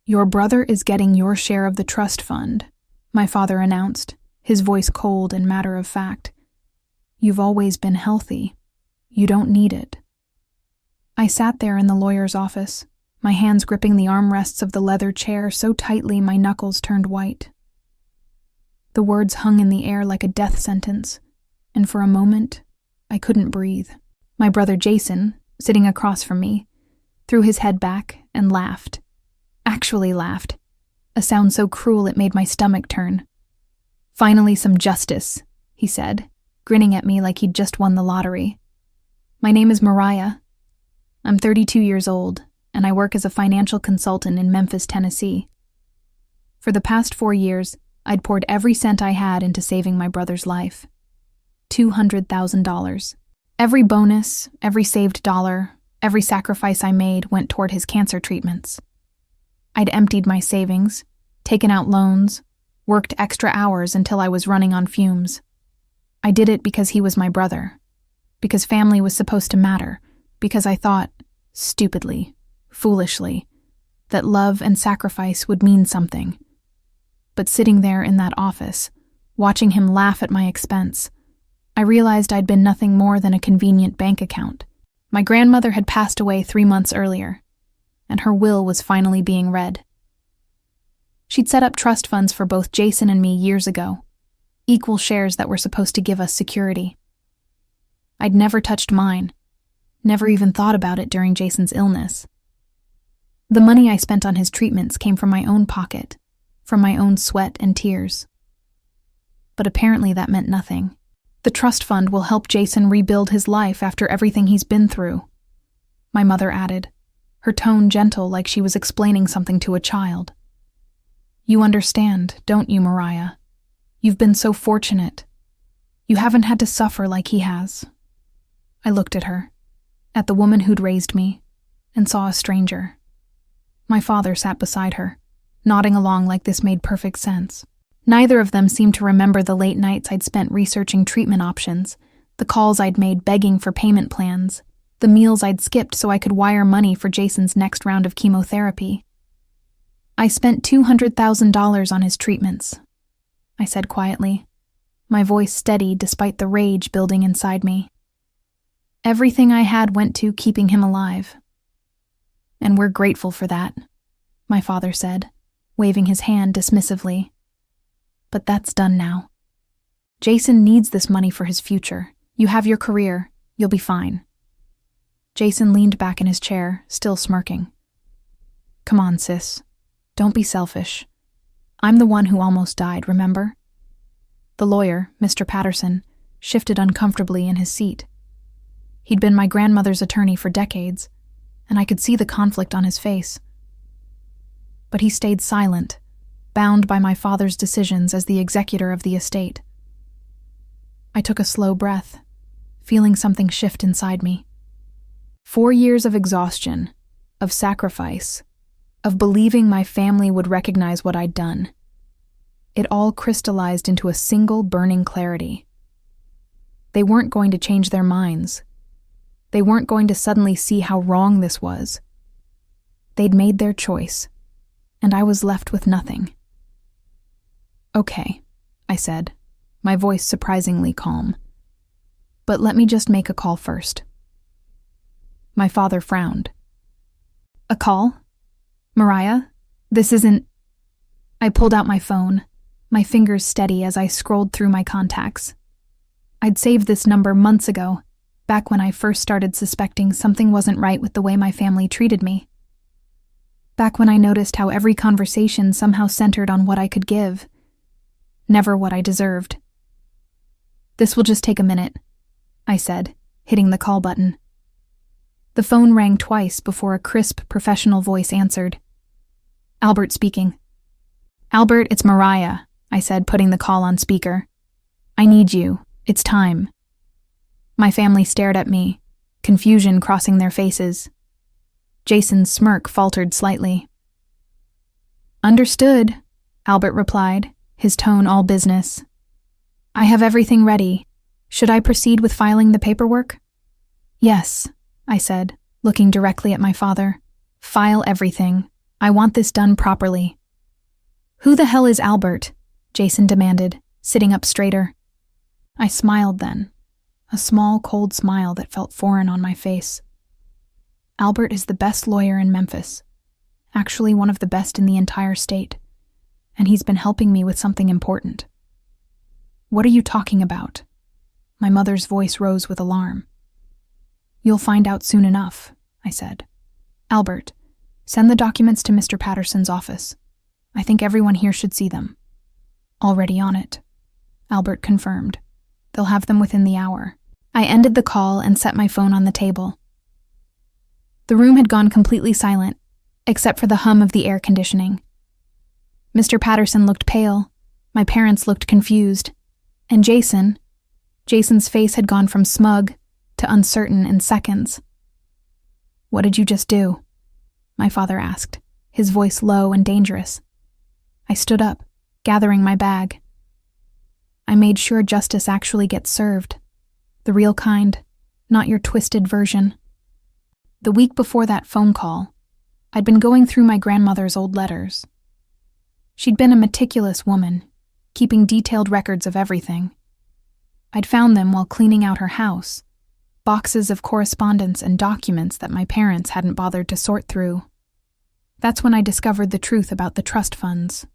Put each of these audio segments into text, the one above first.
"Your brother is getting your share of the trust fund," my father announced, his voice cold and matter-of-fact. "You've always been healthy. You don't need it." I sat there in the lawyer's office, my hands gripping the armrests of the leather chair so tightly my knuckles turned white. The words hung in the air like a death sentence, and for a moment, I couldn't breathe. My brother Jason, sitting across from me, threw his head back and laughed. Actually laughed, a sound so cruel it made my stomach turn. "Finally some justice," he said, grinning at me like he'd just won the lottery. "My name is Mariah. I'm 32 years old, and I work as a financial consultant in Memphis, Tennessee. For the past 4 years, I'd poured every cent I had into saving my brother's life. $200,000. Every bonus, every saved dollar, every sacrifice I made went toward his cancer treatments. I'd emptied my savings, taken out loans, worked extra hours until I was running on fumes. I did it because he was my brother, because family was supposed to matter, because I thought, stupidly, foolishly, that love and sacrifice would mean something. But sitting there in that office, watching him laugh at my expense, I realized I'd been nothing more than a convenient bank account. My grandmother had passed away 3 months earlier, and her will was finally being read. She'd set up trust funds for both Jason and me years ago, equal shares that were supposed to give us security. I'd never touched mine, never even thought about it during Jason's illness. The money I spent on his treatments came from my own pocket, from my own sweat and tears. But apparently that meant nothing. "The trust fund will help Jason rebuild his life after everything he's been through," my mother added, her tone gentle like she was explaining something to a child. "You understand, don't you, Mariah? You've been so fortunate. You haven't had to suffer like he has." I looked at her, at the woman who'd raised me, and saw a stranger. My father sat beside her, nodding along like this made perfect sense. Neither of them seemed to remember the late nights I'd spent researching treatment options, the calls I'd made begging for payment plans, the meals I'd skipped so I could wire money for Jason's next round of chemotherapy. "I spent $200,000 on his treatments," I said quietly, my voice steady despite the rage building inside me. "Everything I had went to keeping him alive. And we're grateful for that," my father said, waving his hand dismissively. "But that's done now. Jason needs this money for his future. You have your career. You'll be fine." Jason leaned back in his chair, still smirking. "Come on, sis. Don't be selfish. I'm the one who almost died, remember?" The lawyer, Mr. Patterson, shifted uncomfortably in his seat. He'd been my grandmother's attorney for decades, and I could see the conflict on his face. But he stayed silent, bound by my father's decisions as the executor of the estate. I took a slow breath, feeling something shift inside me. 4 years of exhaustion, of sacrifice, of believing my family would recognize what I'd done. It all crystallized into a single burning clarity. They weren't going to change their minds. They weren't going to suddenly see how wrong this was. They'd made their choice, and I was left with nothing. "Okay," I said, my voice surprisingly calm. "But let me just make a call first." My father frowned. "A call? Mariah, this isn't—" I pulled out my phone, my fingers steady as I scrolled through my contacts. I'd saved this number months ago, back when I first started suspecting something wasn't right with the way my family treated me. Back when I noticed how every conversation somehow centered on what I could give, never what I deserved. "This will just take a minute," I said, hitting the call button. The phone rang twice before a crisp, professional voice answered. "Albert speaking." "Albert, it's Mariah," I said, putting the call on speaker. "I need you. It's time." My family stared at me, confusion crossing their faces. Jason's smirk faltered slightly. "Understood," Albert replied, his tone all business. "I have everything ready. Should I proceed with filing the paperwork?" "Yes," I said, looking directly at my father. "File everything. I want this done properly. Who the hell is Albert? Jason demanded, sitting up straighter. I smiled then, a small, cold smile that felt foreign on my face. Albert is the best lawyer in Memphis, actually one of the best in the entire state, and he's been helping me with something important. What are you talking about? My mother's voice rose with alarm. You'll find out soon enough, I said. Albert, send the documents to Mr. Patterson's office. I think everyone here should see them. Already on it, Albert confirmed. They'll have them within the hour. I ended the call and set my phone on the table. The room had gone completely silent, except for the hum of the air conditioning. Mr. Patterson looked pale, my parents looked confused, and Jason's face had gone from smug to uncertain in seconds. What did you just do? My father asked, his voice low and dangerous. I stood up, gathering my bag. I made sure justice actually gets served. The real kind, not your twisted version. The week before that phone call, I'd been going through my grandmother's old letters. She'd been a meticulous woman, keeping detailed records of everything. I'd found them while cleaning out her house, boxes of correspondence and documents that my parents hadn't bothered to sort through. That's when I discovered the truth about the trust funds.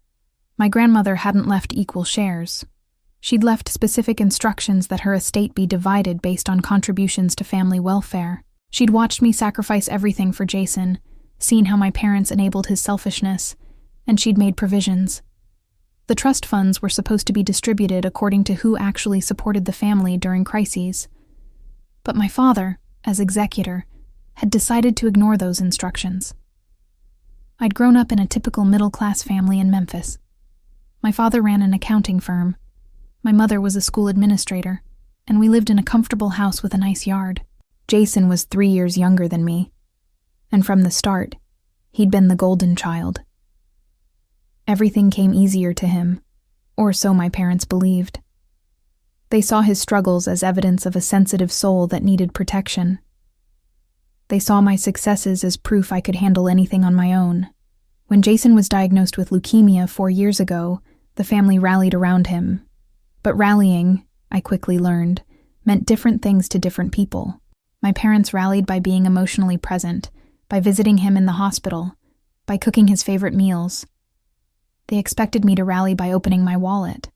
My grandmother hadn't left equal shares. She'd left specific instructions that her estate be divided based on contributions to family welfare. She'd watched me sacrifice everything for Jason, seen how my parents enabled his selfishness, and she'd made provisions. The trust funds were supposed to be distributed according to who actually supported the family during crises. But my father, as executor, had decided to ignore those instructions. I'd grown up in a typical middle-class family in Memphis. My father ran an accounting firm. My mother was a school administrator, and we lived in a comfortable house with a nice yard. Jason was 3 years younger than me, and from the start, he'd been the golden child. Everything came easier to him, or so my parents believed. They saw his struggles as evidence of a sensitive soul that needed protection. They saw my successes as proof I could handle anything on my own. When Jason was diagnosed with leukemia 4 years ago, the family rallied around him. But rallying, I quickly learned, meant different things to different people. My parents rallied by being emotionally present, by visiting him in the hospital, by cooking his favorite meals. They expected me to rally by opening my wallet.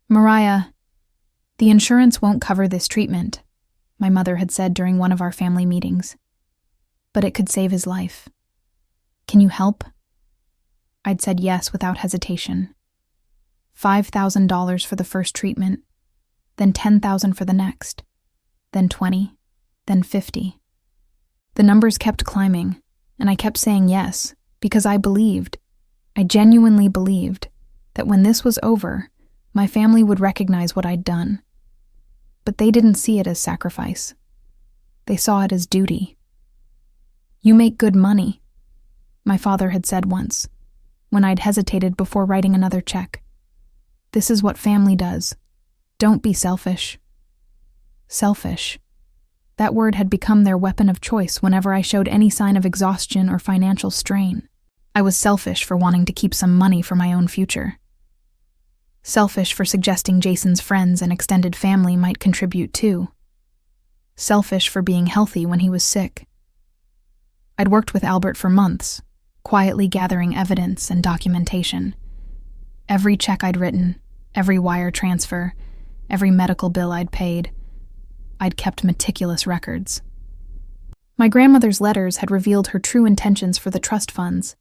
Mariah, the insurance won't cover this treatment, my mother had said during one of our family meetings. But it could save his life. Can you help? I'd said yes without hesitation. $5,000 for the first treatment, then $10,000 for the next, then 20, then 50. The numbers kept climbing, and I kept saying yes, because I genuinely believed, that when this was over, my family would recognize what I'd done. But they didn't see it as sacrifice. They saw it as duty. You make good money, my father had said once, when I'd hesitated before writing another check. This is what family does. Don't be selfish. Selfish. That word had become their weapon of choice whenever I showed any sign of exhaustion or financial strain. I was selfish for wanting to keep some money for my own future. Selfish for suggesting Jason's friends and extended family might contribute too. Selfish for being healthy when he was sick. I'd worked with Albert for months, quietly gathering evidence and documentation. Every check I'd written, every wire transfer, every medical bill I'd paid, I'd kept meticulous records. My grandmother's letters had revealed her true intentions for the trust funds,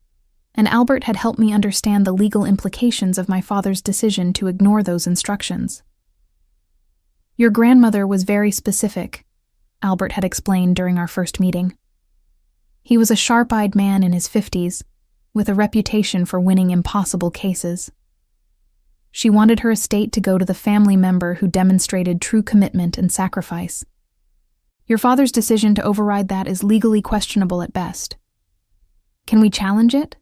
and Albert had helped me understand the legal implications of my father's decision to ignore those instructions. Your grandmother was very specific, Albert had explained during our first meeting. He was a sharp-eyed man in his 50s, with a reputation for winning impossible cases. She wanted her estate to go to the family member who demonstrated true commitment and sacrifice. Your father's decision to override that is legally questionable at best. Can we challenge it?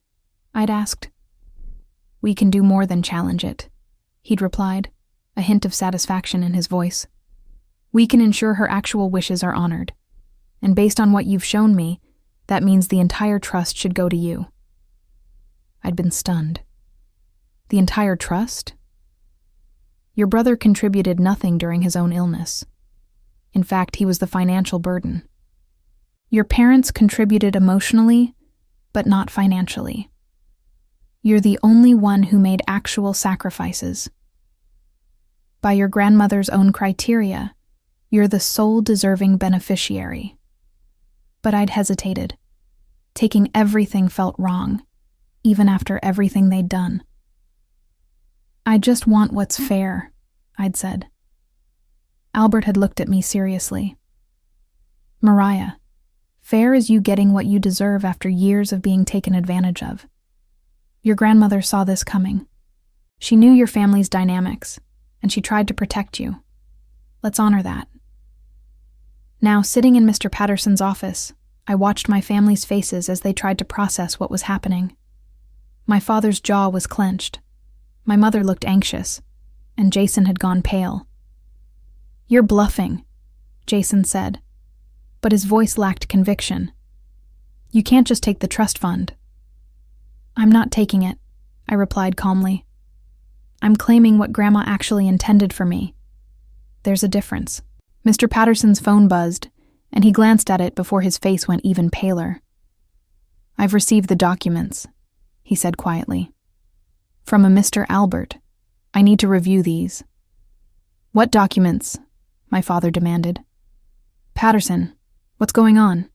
I'd asked. We can do more than challenge it, he'd replied, a hint of satisfaction in his voice. We can ensure her actual wishes are honored. And based on what you've shown me, that means the entire trust should go to you. I'd been stunned. The entire trust? Your brother contributed nothing during his own illness. In fact, he was the financial burden. Your parents contributed emotionally, but not financially. You're the only one who made actual sacrifices. By your grandmother's own criteria, you're the sole deserving beneficiary. But I'd hesitated. Taking everything felt wrong, even after everything they'd done. I just want what's fair, I'd said. Albert had looked at me seriously. Mariah, fair is you getting what you deserve after years of being taken advantage of. Your grandmother saw this coming. She knew your family's dynamics, and she tried to protect you. Let's honor that. Now, sitting in Mr. Patterson's office, I watched my family's faces as they tried to process what was happening. My father's jaw was clenched. My mother looked anxious, and Jason had gone pale. You're bluffing, Jason said, but his voice lacked conviction. You can't just take the trust fund. I'm not taking it, I replied calmly. I'm claiming what Grandma actually intended for me. There's a difference. Mr. Patterson's phone buzzed, and he glanced at it before his face went even paler. I've received the documents, he said quietly. From a Mr. Albert. I need to review these. What documents? My father demanded. Patterson, what's going on?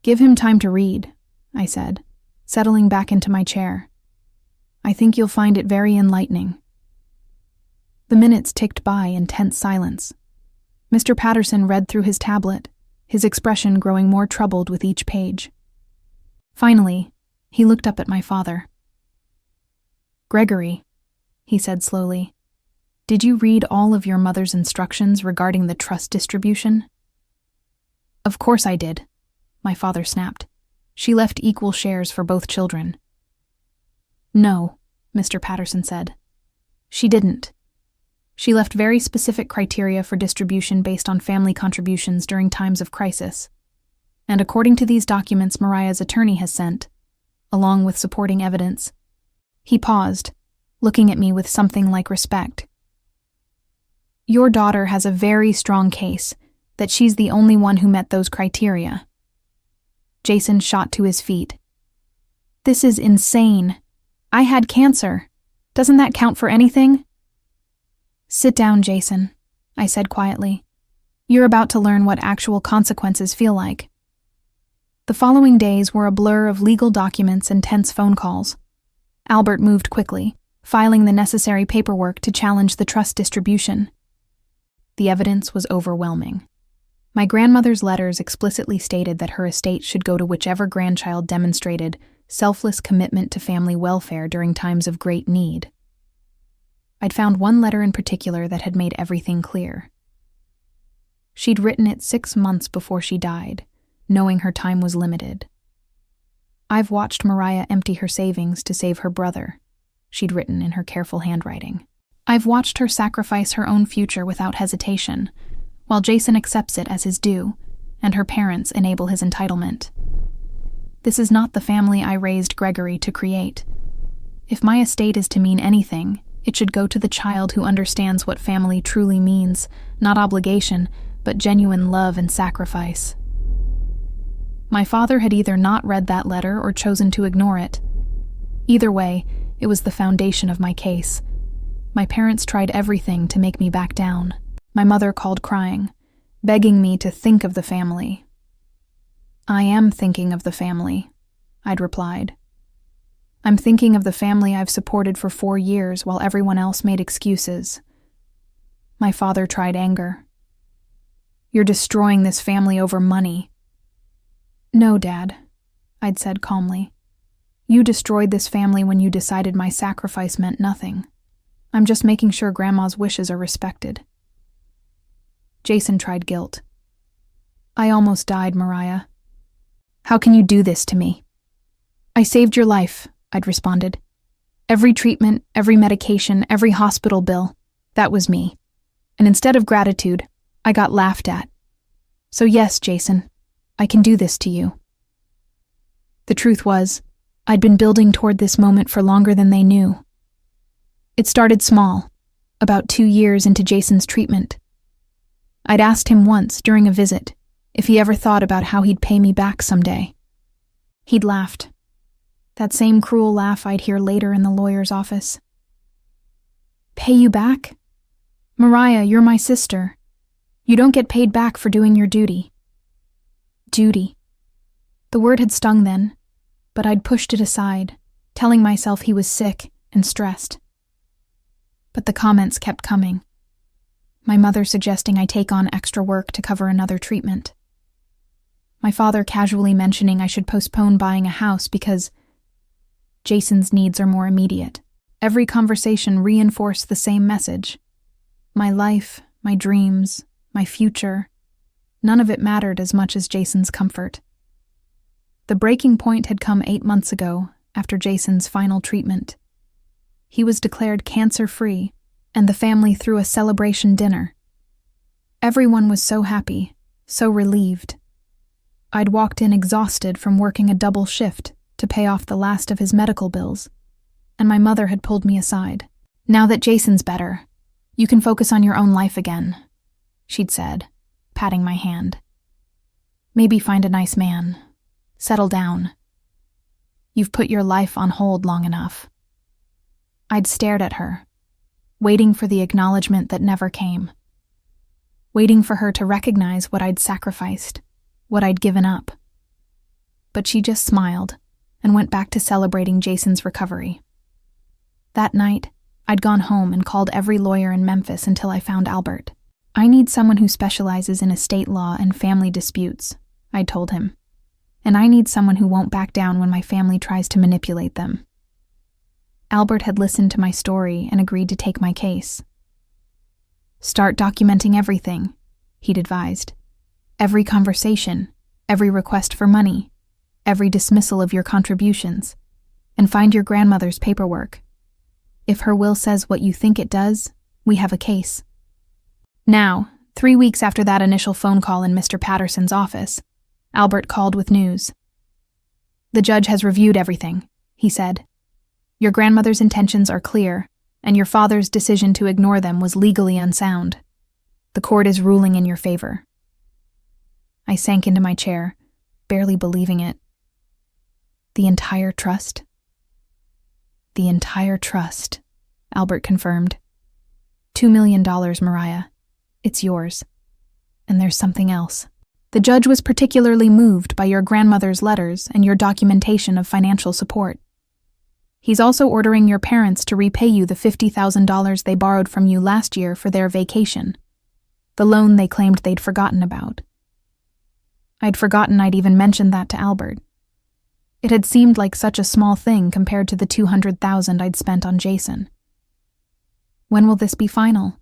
Give him time to read, I said, settling back into my chair. I think you'll find it very enlightening. The minutes ticked by in tense silence. Mr. Patterson read through his tablet, his expression growing more troubled with each page. Finally, he looked up at my father. Gregory, he said slowly, did you read all of your mother's instructions regarding the trust distribution? Of course I did, my father snapped. She left equal shares for both children. No, Mr. Patterson said. She didn't. She left very specific criteria for distribution based on family contributions during times of crisis. And according to these documents Mariah's attorney has sent, along with supporting evidence, he paused, looking at me with something like respect. Your daughter has a very strong case that she's the only one who met those criteria. Jason shot to his feet. This is insane. I had cancer. Doesn't that count for anything? Sit down, Jason, I said quietly. You're about to learn what actual consequences feel like. The following days were a blur of legal documents and tense phone calls. Albert moved quickly, filing the necessary paperwork to challenge the trust distribution. The evidence was overwhelming. My grandmother's letters explicitly stated that her estate should go to whichever grandchild demonstrated selfless commitment to family welfare during times of great need. I'd found one letter in particular that had made everything clear. She'd written it 6 months before she died, knowing her time was limited. I've watched Mariah empty her savings to save her brother, she'd written in her careful handwriting. I've watched her sacrifice her own future without hesitation, while Jason accepts it as his due, and her parents enable his entitlement. This is not the family I raised Gregory to create. If my estate is to mean anything, it should go to the child who understands what family truly means, not obligation, but genuine love and sacrifice. My father had either not read that letter or chosen to ignore it. Either way, it was the foundation of my case. My parents tried everything to make me back down. My mother called crying, begging me to think of the family. I am thinking of the family, I'd replied. I'm thinking of the family I've supported for 4 years while everyone else made excuses. My father tried anger. You're destroying this family over money. No, Dad, I'd said calmly. You destroyed this family when you decided my sacrifice meant nothing. I'm just making sure Grandma's wishes are respected. Jason tried guilt. I almost died, Mariah. How can you do this to me? I saved your life, I'd responded. Every treatment, every medication, every hospital bill, that was me. And instead of gratitude, I got laughed at. So yes, Jason, I can do this to you. The truth was, I'd been building toward this moment for longer than they knew. It started small, about 2 years into Jason's treatment. I'd asked him once, during a visit, if he ever thought about how he'd pay me back someday. He'd laughed. That same cruel laugh I'd hear later in the lawyer's office. Pay you back? Mariah, you're my sister. You don't get paid back for doing your duty. Duty. The word had stung then, but I'd pushed it aside, telling myself he was sick and stressed. But the comments kept coming. My mother suggesting I take on extra work to cover another treatment. My father casually mentioning I should postpone buying a house because Jason's needs are more immediate. Every conversation reinforced the same message. My life, my dreams, my future, none of it mattered as much as Jason's comfort. The breaking point had come 8 months ago, after Jason's final treatment. He was declared cancer-free, and the family threw a celebration dinner. Everyone was so happy, so relieved. I'd walked in exhausted from working a double shift to pay off the last of his medical bills, and my mother had pulled me aside. Now that Jason's better, you can focus on your own life again, she'd said, patting my hand. Maybe find a nice man. Settle down. You've put your life on hold long enough. I'd stared at her, waiting for the acknowledgement that never came. Waiting for her to recognize what I'd sacrificed, what I'd given up. But she just smiled and went back to celebrating Jason's recovery. That night, I'd gone home and called every lawyer in Memphis until I found Albert. I need someone who specializes in estate law and family disputes, I'd told him. And I need someone who won't back down when my family tries to manipulate them. Albert had listened to my story and agreed to take my case. Start documenting everything, he'd advised. Every conversation, every request for money, every dismissal of your contributions, and find your grandmother's paperwork. If her will says what you think it does, we have a case. Now, 3 weeks after that initial phone call in Mr. Patterson's office, Albert called with news. The judge has reviewed everything, he said. Your grandmother's intentions are clear, and your father's decision to ignore them was legally unsound. The court is ruling in your favor. I sank into my chair, barely believing it. The entire trust? The entire trust, Albert confirmed. $2 million, Mariah. It's yours. And there's something else. The judge was particularly moved by your grandmother's letters and your documentation of financial support. He's also ordering your parents to repay you the $50,000 they borrowed from you last year for their vacation, the loan they claimed they'd forgotten about. I'd forgotten I'd even mentioned that to Albert. It had seemed like such a small thing compared to the $200,000 I'd spent on Jason. When will this be final?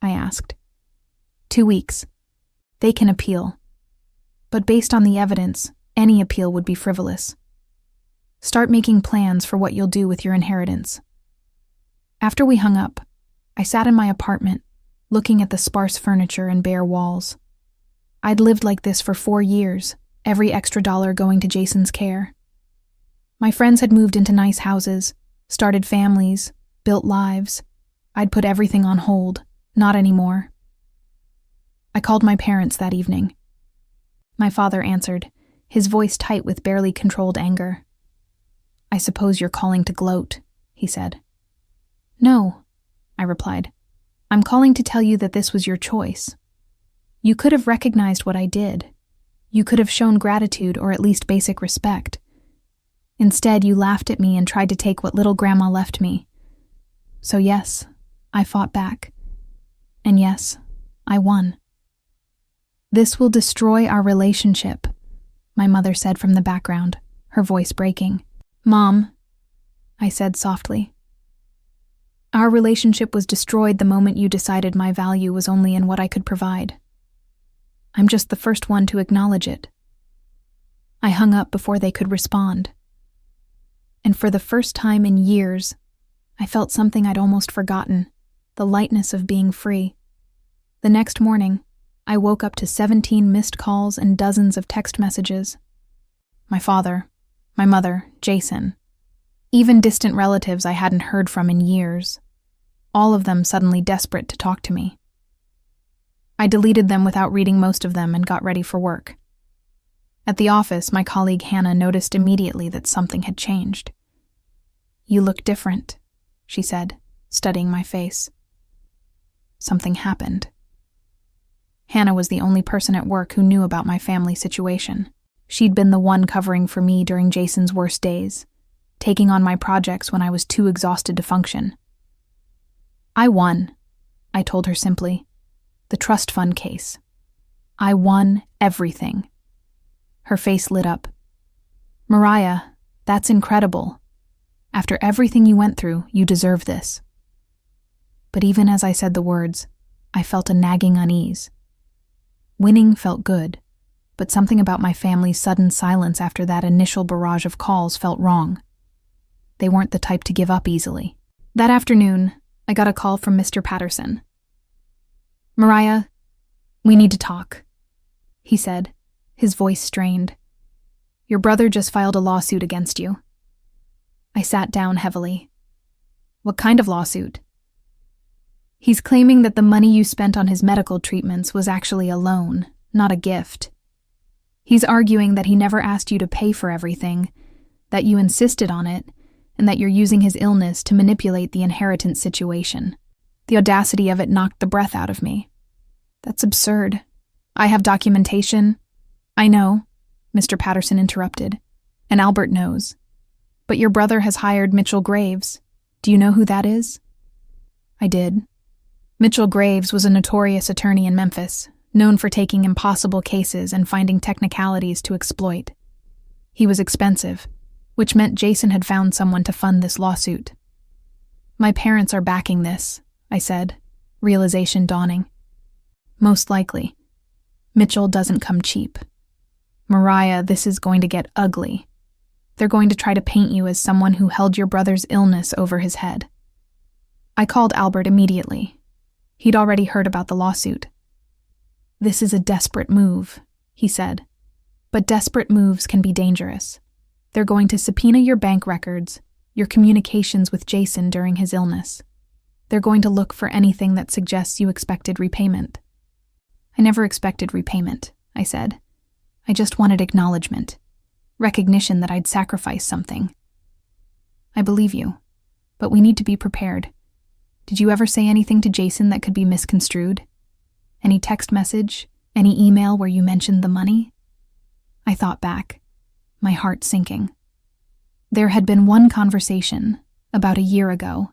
I asked. 2 weeks. They can appeal. But based on the evidence, any appeal would be frivolous. Start making plans for what you'll do with your inheritance. After we hung up, I sat in my apartment, looking at the sparse furniture and bare walls. I'd lived like this for 4 years, every extra dollar going to Jason's care. My friends had moved into nice houses, started families, built lives. I'd put everything on hold, not anymore. I called my parents that evening. My father answered, his voice tight with barely controlled anger. I suppose you're calling to gloat, he said. No, I replied. I'm calling to tell you that this was your choice. You could have recognized what I did. You could have shown gratitude or at least basic respect. Instead, you laughed at me and tried to take what little grandma left me. So yes, I fought back. And yes, I won. This will destroy our relationship, my mother said from the background, her voice breaking. Mom, I said softly. Our relationship was destroyed the moment you decided my value was only in what I could provide. I'm just the first one to acknowledge it. I hung up before they could respond. And for the first time in years, I felt something I'd almost forgotten, the lightness of being free. The next morning, I woke up to 17 missed calls and dozens of text messages. My father, my mother, Jason, Even distant relatives I hadn't heard from in years. All of them suddenly desperate to talk to me. I deleted them without reading most of them and got ready for work. At the office, my colleague Hannah noticed immediately that something had changed. "You look different," she said, studying my face. Something happened. Hannah was the only person at work who knew about my family situation. She'd been the one covering for me during Jason's worst days, taking on my projects when I was too exhausted to function. "I won," I told her simply. "The trust fund case. I won everything." Her face lit up. "Mariah, that's incredible. After everything you went through, you deserve this." But even as I said the words, I felt a nagging unease. Winning felt good, but something about my family's sudden silence after that initial barrage of calls felt wrong. They weren't the type to give up easily. That afternoon, I got a call from Mr. Patterson. "Mariah, we need to talk," he said, his voice strained. "Your brother just filed a lawsuit against you." I sat down heavily. "What kind of lawsuit?" "He's claiming that the money you spent on his medical treatments was actually a loan, not a gift. He's arguing that he never asked you to pay for everything, that you insisted on it, and that you're using his illness to manipulate the inheritance situation." The audacity of it knocked the breath out of me. "That's absurd. I have documentation." "I know," Mr. Patterson interrupted, "and Albert knows. But your brother has hired Mitchell Graves. Do you know who that is?" I did. Mitchell Graves was a notorious attorney in Memphis, known for taking impossible cases and finding technicalities to exploit. He was expensive, which meant Jason had found someone to fund this lawsuit. "My parents are backing this," I said, realization dawning. "Most likely. Mitchell doesn't come cheap. Mariah, this is going to get ugly. They're going to try to paint you as someone who held your brother's illness over his head." I called Albert immediately. He'd already heard about the lawsuit. "This is a desperate move," he said. "But desperate moves can be dangerous. They're going to subpoena your bank records, your communications with Jason during his illness. They're going to look for anything that suggests you expected repayment." "I never expected repayment," I said. "I just wanted acknowledgement, recognition that I'd sacrificed something." "I believe you, but we need to be prepared. Did you ever say anything to Jason that could be misconstrued? Any text message, any email where you mentioned the money?" I thought back, my heart sinking. There had been one conversation, about a year ago.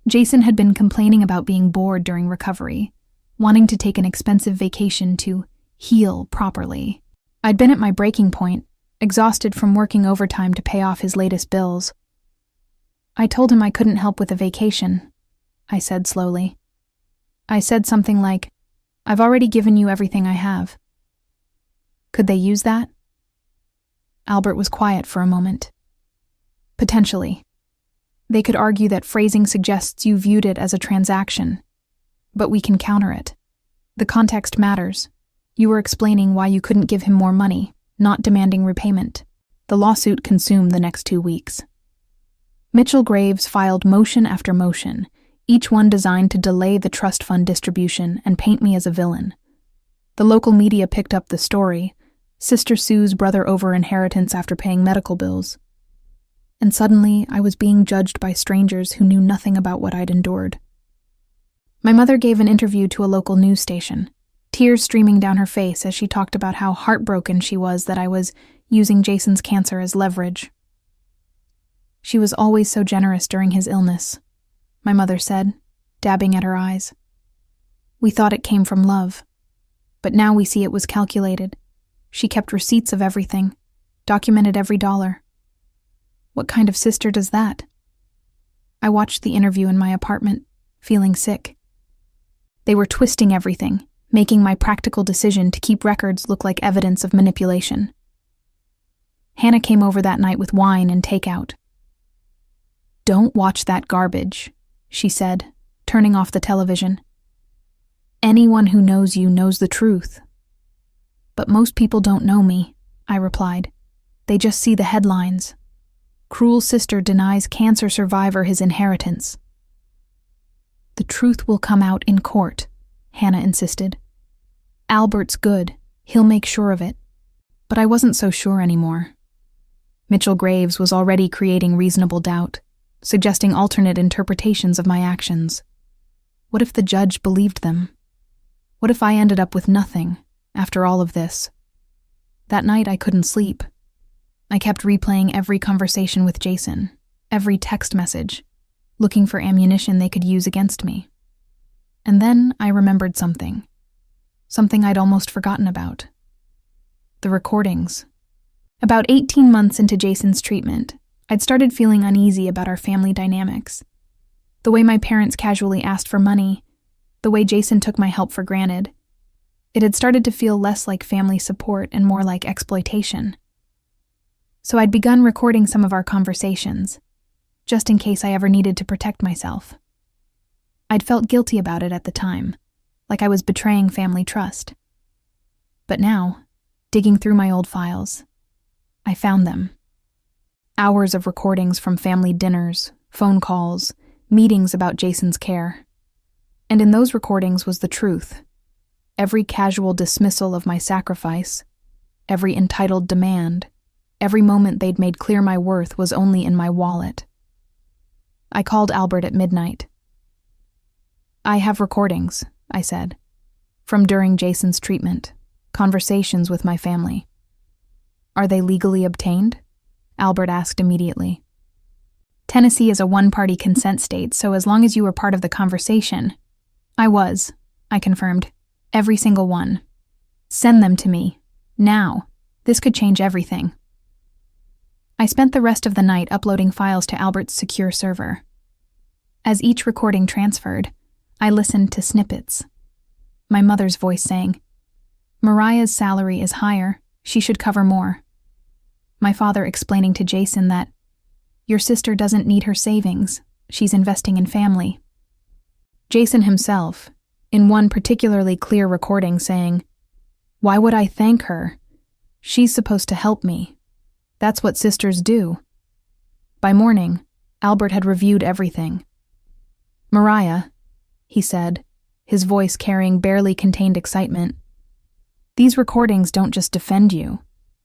Jason had been complaining about being bored during recovery, wanting to take an expensive vacation to heal properly. I'd been at my breaking point, exhausted from working overtime to pay off his latest bills. "I told him I couldn't help with a vacation," I said slowly. I said something like, "I've already given you everything I have." "Could they use that?" Albert was quiet for a moment. "Potentially. They could argue that phrasing suggests you viewed it as a transaction, but we can counter it. The context matters. You were explaining why you couldn't give him more money, not demanding repayment." The lawsuit consumed the next 2 weeks. Mitchell Graves filed motion after motion, each one designed to delay the trust fund distribution and paint me as a villain. The local media picked up the story, Sister Sue's brother over inheritance after paying medical bills. And suddenly, I was being judged by strangers who knew nothing about what I'd endured. My mother gave an interview to a local news station, tears streaming down her face as she talked about how heartbroken she was that I was using Jason's cancer as leverage. "She was always so generous during his illness," my mother said, dabbing at her eyes. "We thought it came from love, but now we see it was calculated. She kept receipts of everything, documented every dollar. What kind of sister does that?" I watched the interview in my apartment, feeling sick. They were twisting everything, making my practical decision to keep records look like evidence of manipulation. Hannah came over that night with wine and takeout. "Don't watch that garbage," she said, turning off the television. "Anyone who knows you knows the truth." "But most people don't know me," I replied. "They just see the headlines. Cruel sister denies cancer survivor his inheritance. The truth will come out in court, Hannah insisted. Albert's good. He'll make sure of it. But I wasn't so sure anymore. Mitchell Graves was already creating reasonable doubt, suggesting alternate interpretations of my actions. What if the judge believed them? What if I ended up with nothing after all of this? That night I couldn't sleep. I kept replaying every conversation with Jason, every text message, looking for ammunition they could use against me. And then I remembered something I'd almost forgotten about. The recordings. About 18 months into Jason's treatment, I'd started feeling uneasy about our family dynamics. The way my parents casually asked for money, the way Jason took my help for granted. It had started to feel less like family support and more like exploitation. So I'd begun recording some of our conversations, just in case I ever needed to protect myself. I'd felt guilty about it at the time, like I was betraying family trust. But now, digging through my old files, I found them. Hours of recordings from family dinners, phone calls, meetings about Jason's care. And in those recordings was the truth. Every casual dismissal of my sacrifice, every entitled demand, every moment they'd made clear my worth was only in my wallet. I called Albert at midnight. I have recordings, I said, from during Jason's treatment, conversations with my family. Are they legally obtained? Albert asked immediately. Tennessee is a one-party consent state, so as long as you were part of the conversation. I was, I confirmed. Every single one. Send them to me. Now. This could change everything. I spent the rest of the night uploading files to Albert's secure server. As each recording transferred, I listened to snippets. My mother's voice saying, "Mariah's salary is higher. She should cover more." My father explaining to Jason that, "Your sister doesn't need her savings. She's investing in family." Jason himself, in one particularly clear recording, saying, "Why would I thank her? She's supposed to help me. That's what sisters do." By morning, Albert had reviewed everything. "Mariah," he said, his voice carrying barely contained excitement, "these recordings don't just defend you,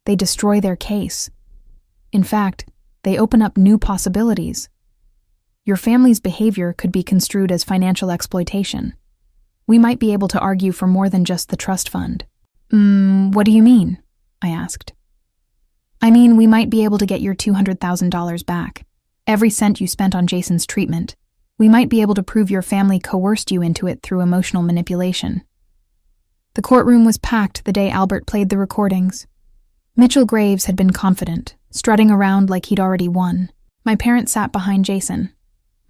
they destroy their case. In fact, they open up new possibilities. Your family's behavior could be construed as financial exploitation. We might be able to argue for more than just the trust fund." What do you mean?" I asked. "I mean, we might be able to get your $200,000 back. Every cent you spent on Jason's treatment. We might be able to prove your family coerced you into it through emotional manipulation." The courtroom was packed the day Albert played the recordings. Mitchell Graves had been confident, strutting around like he'd already won. My parents sat behind Jason,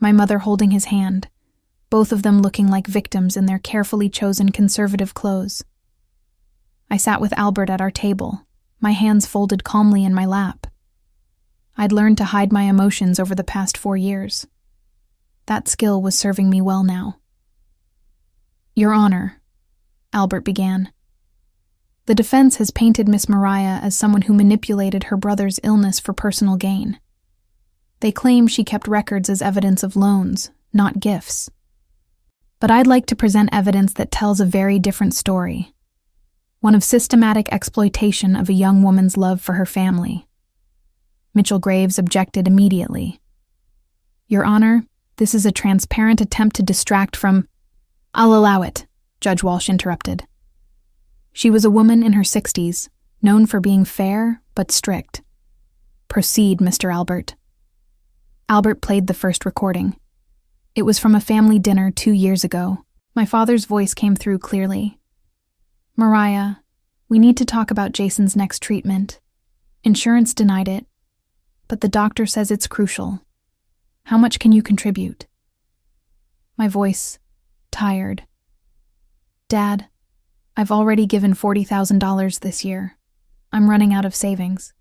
my mother holding his hand, both of them looking like victims in their carefully chosen conservative clothes. I sat with Albert at our table, my hands folded calmly in my lap. I'd learned to hide my emotions over the past 4 years. That skill was serving me well now. "Your Honor," Albert began. "The defense has painted Miss Mariah as someone who manipulated her brother's illness for personal gain. They claim she kept records as evidence of loans, not gifts. But I'd like to present evidence that tells a very different story. One of systematic exploitation of a young woman's love for her family." Mitchell Graves objected immediately. "Your Honor, this is a transparent attempt to distract from—" "I'll allow it," Judge Walsh interrupted. "She was a woman in her 60s, known for being fair but strict. Proceed, Mr. Albert." Albert played the first recording. It was from a family dinner 2 years ago. My father's voice came through clearly. "Mariah, we need to talk about Jason's next treatment. Insurance denied it, but the doctor says it's crucial. How much can you contribute?" My voice, tired. "Dad, I've already given $40,000 this year. I'm running out of savings."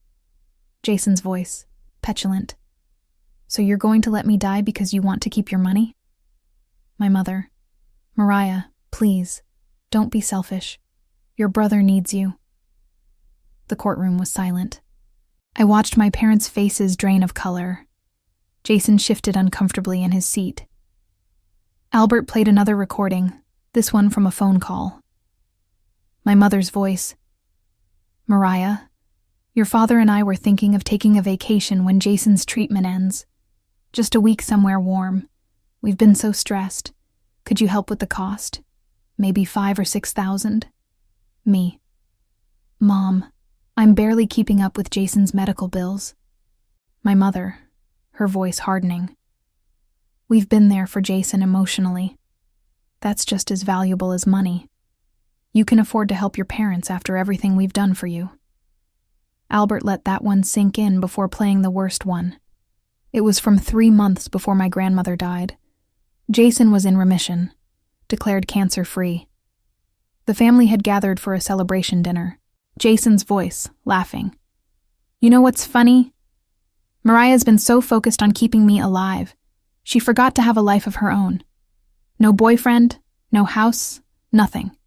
Jason's voice, petulant. "So you're going to let me die because you want to keep your money?" My mother, "Mariah, please, don't be selfish. Your brother needs you." The courtroom was silent. I watched my parents' faces drain of color. Jason shifted uncomfortably in his seat. Albert played another recording, this one from a phone call. My mother's voice. Mariah, your father and I were thinking of taking a vacation when Jason's treatment ends. Just a week somewhere warm. We've been so stressed. Could you help with the cost? Maybe $5,000 or $6,000? Me. Mom, I'm barely keeping up with Jason's medical bills. My mother, her voice hardening. We've been there for Jason emotionally. That's just as valuable as money. You can afford to help your parents after everything we've done for you. Albert let that one sink in before playing the worst one. It was from 3 months before my grandmother died. Jason was in remission, declared cancer-free. The family had gathered for a celebration dinner. Jason's voice, laughing. You know what's funny? Mariah's been so focused on keeping me alive. She forgot to have a life of her own. No boyfriend, no house, nothing.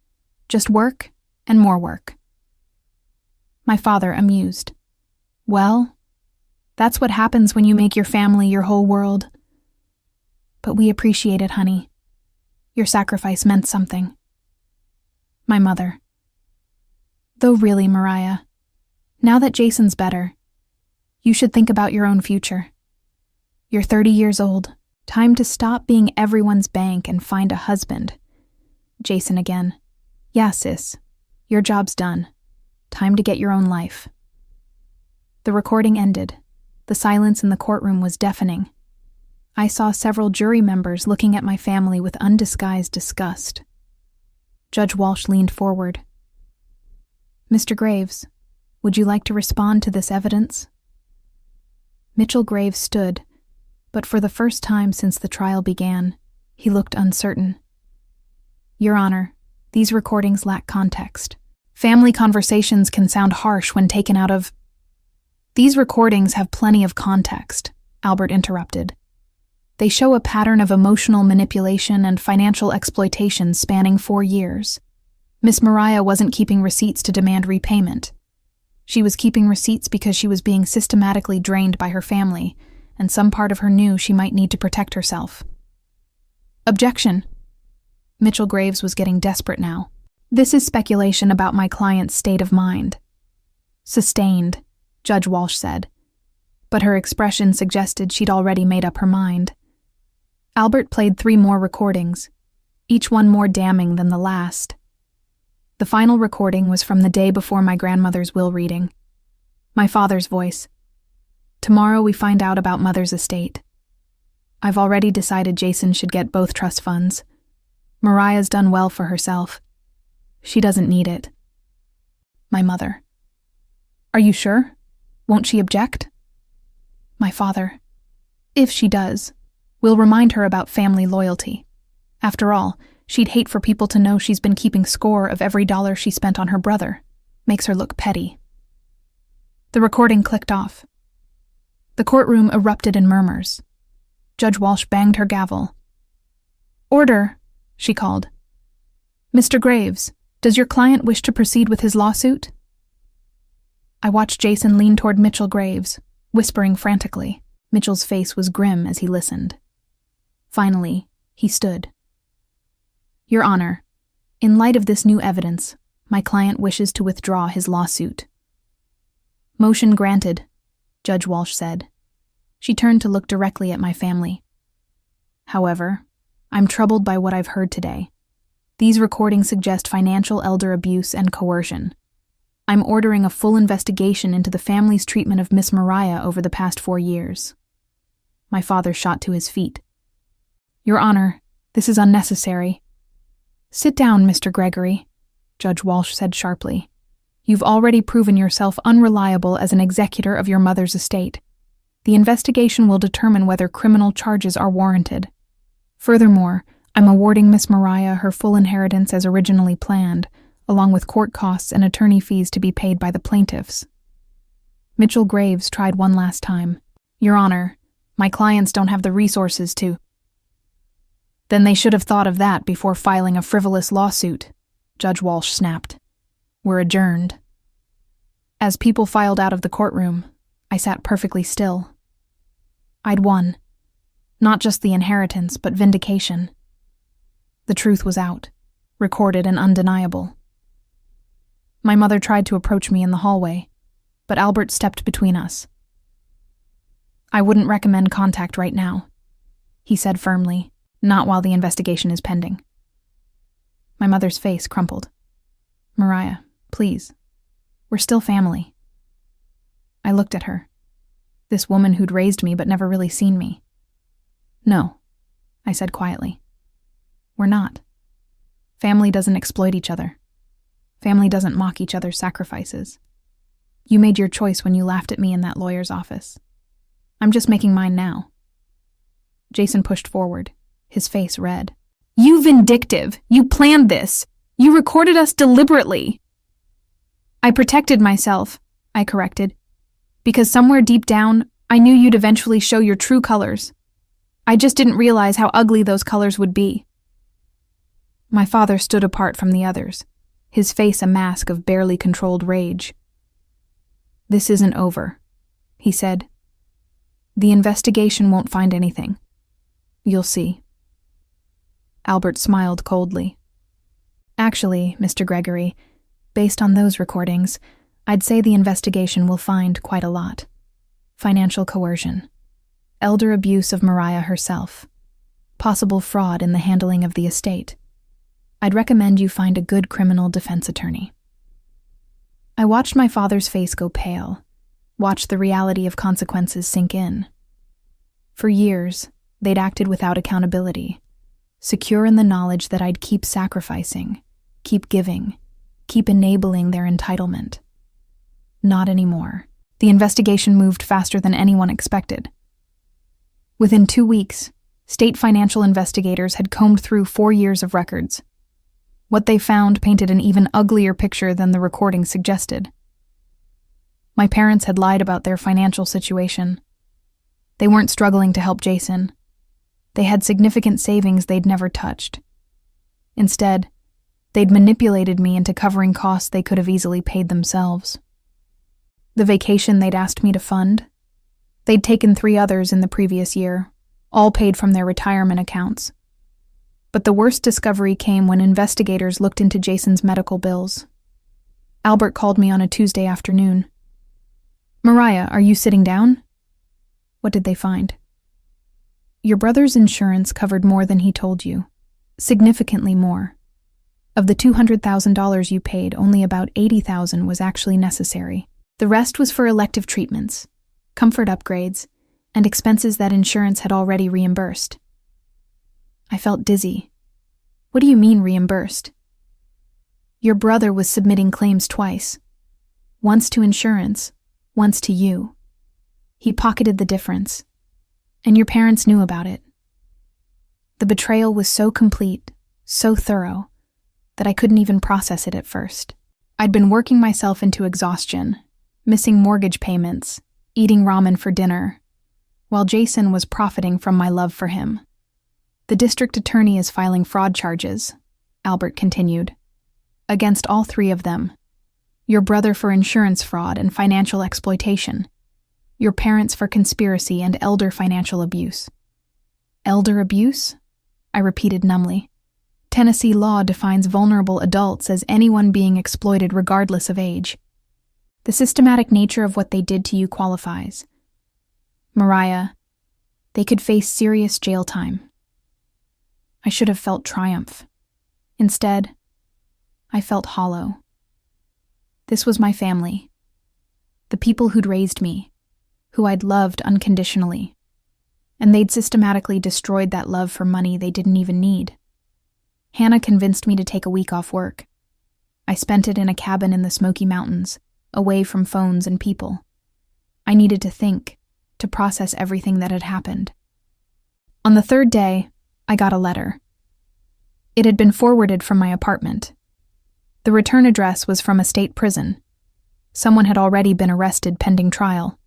Just work and more work. My father, amused. Well, that's what happens when you make your family your whole world. But we appreciate it, honey. Your sacrifice meant something. My mother. Though really, Mariah, now that Jason's better, you should think about your own future. You're 30 years old. Time to stop being everyone's bank and find a husband. Jason again. Yeah, sis. Your job's done. Time to get your own life. The recording ended. The silence in the courtroom was deafening. I saw several jury members looking at my family with undisguised disgust. Judge Walsh leaned forward. Mr. Graves, would you like to respond to this evidence? Mitchell Graves stood, but for the first time since the trial began, he looked uncertain. Your Honor, these recordings lack context. Family conversations can sound harsh when taken out of... These recordings have plenty of context, Albert interrupted. They show a pattern of emotional manipulation and financial exploitation spanning 4 years. Miss Mariah wasn't keeping receipts to demand repayment. She was keeping receipts because she was being systematically drained by her family, and some part of her knew she might need to protect herself. Objection. Mitchell Graves was getting desperate now. This is speculation about my client's state of mind. Sustained, Judge Walsh said, but her expression suggested she'd already made up her mind. Albert played 3 more recordings, each one more damning than the last. The final recording was from the day before my grandmother's will reading. My father's voice. Tomorrow we find out about Mother's estate. I've already decided Jason should get both trust funds. Mariah's done well for herself. She doesn't need it. My mother. Are you sure? Won't she object? My father. If she does, we'll remind her about family loyalty. After all, she'd hate for people to know she's been keeping score of every dollar she spent on her brother. Makes her look petty. The recording clicked off. The courtroom erupted in murmurs. Judge Walsh banged her gavel. Order, she called. Mr. Graves, does your client wish to proceed with his lawsuit? I watched Jason lean toward Mitchell Graves, whispering frantically. Mitchell's face was grim as he listened. Finally, he stood. Your Honor, in light of this new evidence, my client wishes to withdraw his lawsuit. Motion granted, Judge Walsh said. She turned to look directly at my family. However, I'm troubled by what I've heard today. These recordings suggest financial elder abuse and coercion. I'm ordering a full investigation into the family's treatment of Miss Mariah over the past 4 years. My father shot to his feet. Your Honor, this is unnecessary. Sit down, Mr. Gregory, Judge Walsh said sharply. You've already proven yourself unreliable as an executor of your mother's estate. The investigation will determine whether criminal charges are warranted. Furthermore, I'm awarding Miss Mariah her full inheritance as originally planned, along with court costs and attorney fees to be paid by the plaintiffs. Mitchell Graves tried one last time. Your Honor, my clients don't have the resources to... Then they should have thought of that before filing a frivolous lawsuit, Judge Walsh snapped. We're adjourned. As people filed out of the courtroom, I sat perfectly still. I'd won. Not just the inheritance, but vindication. The truth was out, recorded and undeniable. My mother tried to approach me in the hallway, but Albert stepped between us. "I wouldn't recommend contact right now," he said firmly, "not while the investigation is pending." My mother's face crumpled. "Mariah, please. We're still family." I looked at her. This woman who'd raised me but never really seen me. "No," I said quietly. "We're not. Family doesn't exploit each other. Family doesn't mock each other's sacrifices. You made your choice when you laughed at me in that lawyer's office. I'm just making mine now." Jason pushed forward, his face red. "You vindictive! You planned this! You recorded us deliberately!" "I protected myself," I corrected, "because somewhere deep down, I knew you'd eventually show your true colors. I just didn't realize how ugly those colors would be." My father stood apart from the others, his face a mask of barely controlled rage. "This isn't over," he said. "The investigation won't find anything. You'll see." Albert smiled coldly. "Actually, Mr. Gregory, based on those recordings, I'd say the investigation will find quite a lot. Financial coercion, elder abuse of Mariah herself, possible fraud in the handling of the estate. I'd recommend you find a good criminal defense attorney." I watched my father's face go pale, watched the reality of consequences sink in. For years, they'd acted without accountability, secure in the knowledge that I'd keep sacrificing, keep giving, keep enabling their entitlement. Not anymore. The investigation moved faster than anyone expected. Within 2 weeks, state financial investigators had combed through 4 years of records. What they found painted an even uglier picture than the recording suggested. My parents had lied about their financial situation. They weren't struggling to help Jason. They had significant savings they'd never touched. Instead, they'd manipulated me into covering costs they could have easily paid themselves. The vacation they'd asked me to fund, they'd taken 3 others in the previous year, all paid from their retirement accounts. But the worst discovery came when investigators looked into Jason's medical bills. Albert called me on a Tuesday afternoon. "Mariah, are you sitting down?" "What did they find?" "Your brother's insurance covered more than he told you. Significantly more. Of the $200,000 you paid, only about $80,000 was actually necessary. The rest was for elective treatments, comfort upgrades, and expenses that insurance had already reimbursed." I felt dizzy. "What do you mean reimbursed?" "Your brother was submitting claims twice. Once to insurance, once to you. He pocketed the difference, and your parents knew about it. The betrayal was so complete, so thorough, that I couldn't even process it at first. I'd been working myself into exhaustion, missing mortgage payments, eating ramen for dinner, while Jason was profiting from my love for him. "The district attorney is filing fraud charges," Albert continued, "against all 3 of them. Your brother for insurance fraud and financial exploitation. Your parents for conspiracy and elder financial abuse." "Elder abuse?" I repeated numbly. "Tennessee law defines vulnerable adults as anyone being exploited regardless of age. The systematic nature of what they did to you qualifies. Mariah, they could face serious jail time." I should have felt triumph. Instead, I felt hollow. This was my family. The people who'd raised me, who I'd loved unconditionally. And they'd systematically destroyed that love for money they didn't even need. Hannah convinced me to take a week off work. I spent it in a cabin in the Smoky Mountains, away from phones and people. I needed to think, to process everything that had happened. On the 3rd day, I got a letter. It had been forwarded from my apartment. The return address was from a state prison. Someone had already been arrested pending trial.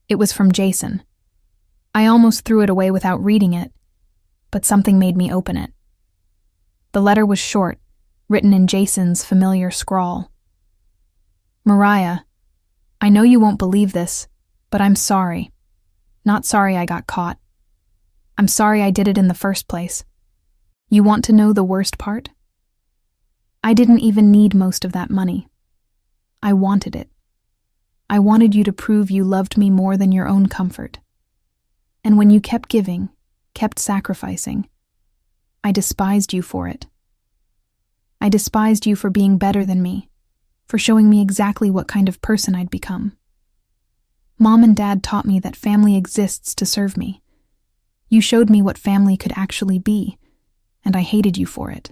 It was from Jason. I almost threw it away without reading it, but something made me open it. The letter was short, written in Jason's familiar scrawl. "Mariah, I know you won't believe this, But I'm sorry. Not sorry I got caught. I'm sorry I did it in the first place. You want to know the worst part? I didn't even need most of that money. I wanted it. I wanted you to prove you loved me more than your own comfort. And when you kept giving, kept sacrificing, I despised you for it. I despised you for being better than me, for showing me exactly what kind of person I'd become. Mom and Dad taught me that family exists to serve me. You showed me what family could actually be, and I hated you for it.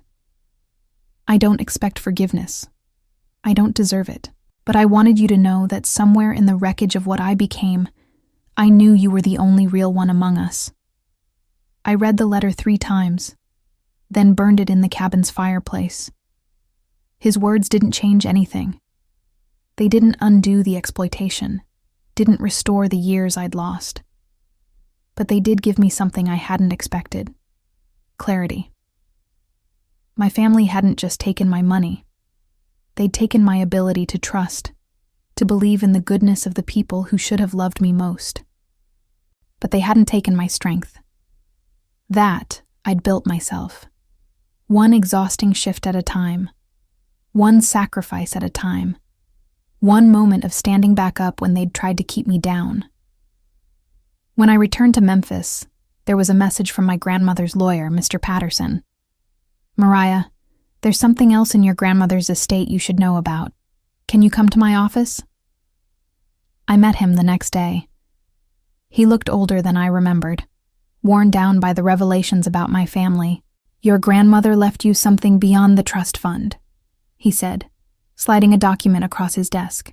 I don't expect forgiveness. I don't deserve it. But I wanted you to know that somewhere in the wreckage of what I became, I knew you were the only real one among us. I read the letter 3 times, then burned it in the cabin's fireplace. His words didn't change anything. They didn't undo the exploitation, didn't restore the years I'd lost. But they did give me something I hadn't expected: clarity. My family hadn't just taken my money. They'd taken my ability to trust, to believe in the goodness of the people who should have loved me most. But they hadn't taken my strength. That I'd built myself. One exhausting shift at a time. One sacrifice at a time. One moment of standing back up when they'd tried to keep me down. When I returned to Memphis, there was a message from my grandmother's lawyer, Mr. Patterson. "Mariah, there's something else in your grandmother's estate you should know about. Can you come to my office?" I met him the next day. He looked older than I remembered, worn down by the revelations about my family. "Your grandmother left you something beyond the trust fund," he said, sliding a document across his desk.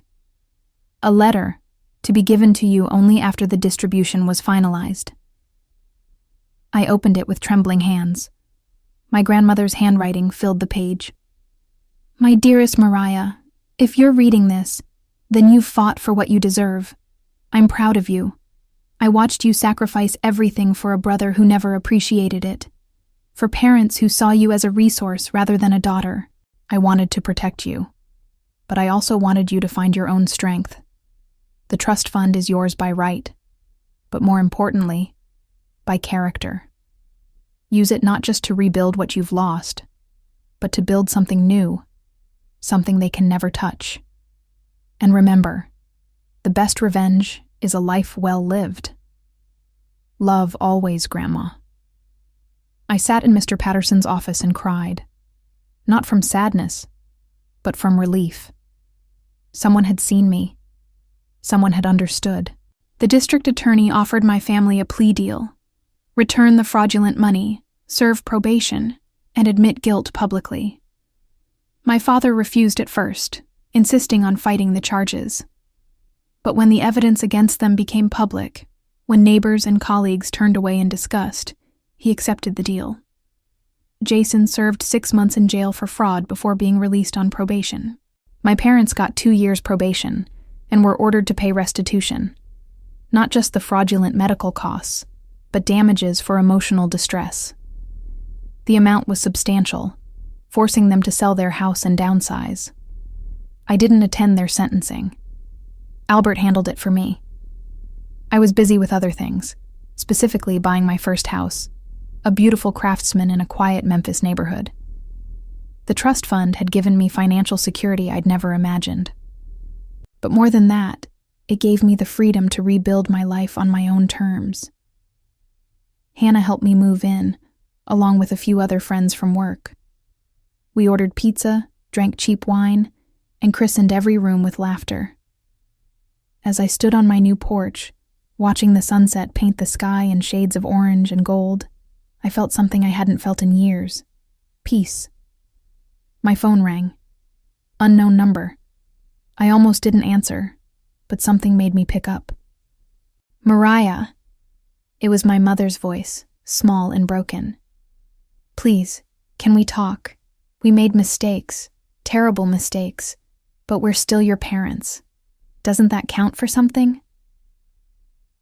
"A letter, to be given to you only after the distribution was finalized." I opened it with trembling hands. My grandmother's handwriting filled the page. "My dearest Mariah, if you're reading this, then you've fought for what you deserve. I'm proud of you. I watched you sacrifice everything for a brother who never appreciated it. For parents who saw you as a resource rather than a daughter. I wanted to protect you. But I also wanted you to find your own strength. The trust fund is yours by right, but more importantly, by character. Use it not just to rebuild what you've lost, but to build something new, something they can never touch. And remember, the best revenge is a life well lived. Love always, Grandma." I sat in Mr. Patterson's office and cried, not from sadness, but from relief. Someone had seen me. Someone had understood. The district attorney offered my family a plea deal: return the fraudulent money, serve probation, and admit guilt publicly. My father refused at first, insisting on fighting the charges. But when the evidence against them became public, when neighbors and colleagues turned away in disgust, he accepted the deal. Jason served 6 months in jail for fraud before being released on probation. My parents got 2 years probation and were ordered to pay restitution. Not just the fraudulent medical costs, but damages for emotional distress. The amount was substantial, forcing them to sell their house and downsize. I didn't attend their sentencing. Albert handled it for me. I was busy with other things, specifically buying my first house, a beautiful craftsman in a quiet Memphis neighborhood. The trust fund had given me financial security I'd never imagined. But more than that, it gave me the freedom to rebuild my life on my own terms. Hannah helped me move in, along with a few other friends from work. We ordered pizza, drank cheap wine, and christened every room with laughter. As I stood on my new porch, watching the sunset paint the sky in shades of orange and gold, I felt something I hadn't felt in years: peace. My phone rang. Unknown number. I almost didn't answer, but something made me pick up. "Mariah." It was my mother's voice, small and broken. "Please, can we talk? We made mistakes, terrible mistakes, but we're still your parents. Doesn't that count for something?"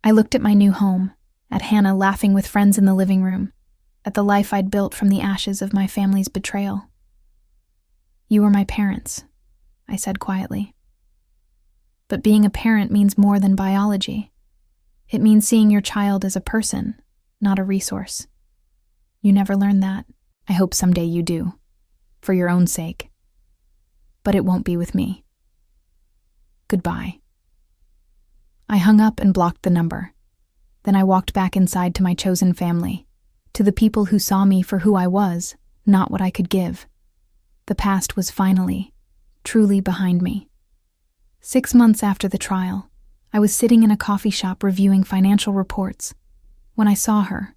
I looked at my new home, at Hannah laughing with friends in the living room, at the life I'd built from the ashes of my family's betrayal. "You were my parents," I said quietly. "But being a parent means more than biology. It means seeing your child as a person, not a resource. You never learned that. I hope someday you do, for your own sake. But it won't be with me. Goodbye. I hung up and blocked the number. Then I walked back inside to my chosen family, to the people who saw me for who I was, not what I could give. The past was finally, truly behind me. 6 months after the trial, I was sitting in a coffee shop reviewing financial reports when I saw her,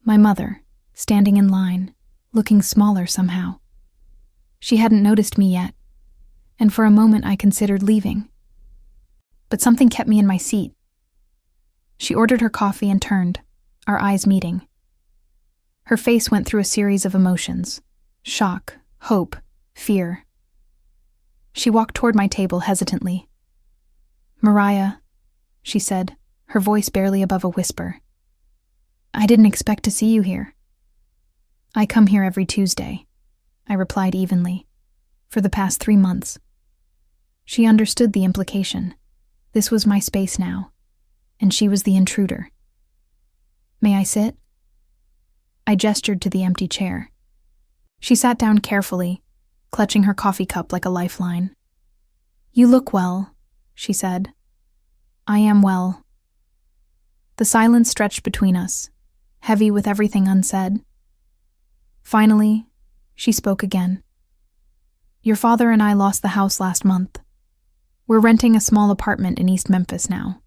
my mother, standing in line, looking smaller somehow. She hadn't noticed me yet, and for a moment I considered leaving. But something kept me in my seat. She ordered her coffee and turned, our eyes meeting. Her face went through a series of emotions: shock, hope, fear. She walked toward my table hesitantly. "Mariah," she said, her voice barely above a whisper. "I didn't expect to see you here." "I come here every Tuesday," I replied evenly, "for the past 3 months." She understood the implication. This was my space now, and she was the intruder. "May I sit?" I gestured to the empty chair. She sat down carefully, clutching her coffee cup like a lifeline. "You look well," she said. "I am well." The silence stretched between us, heavy with everything unsaid. Finally, she spoke again. "Your father and I lost the house last month. We're renting a small apartment in East Memphis now.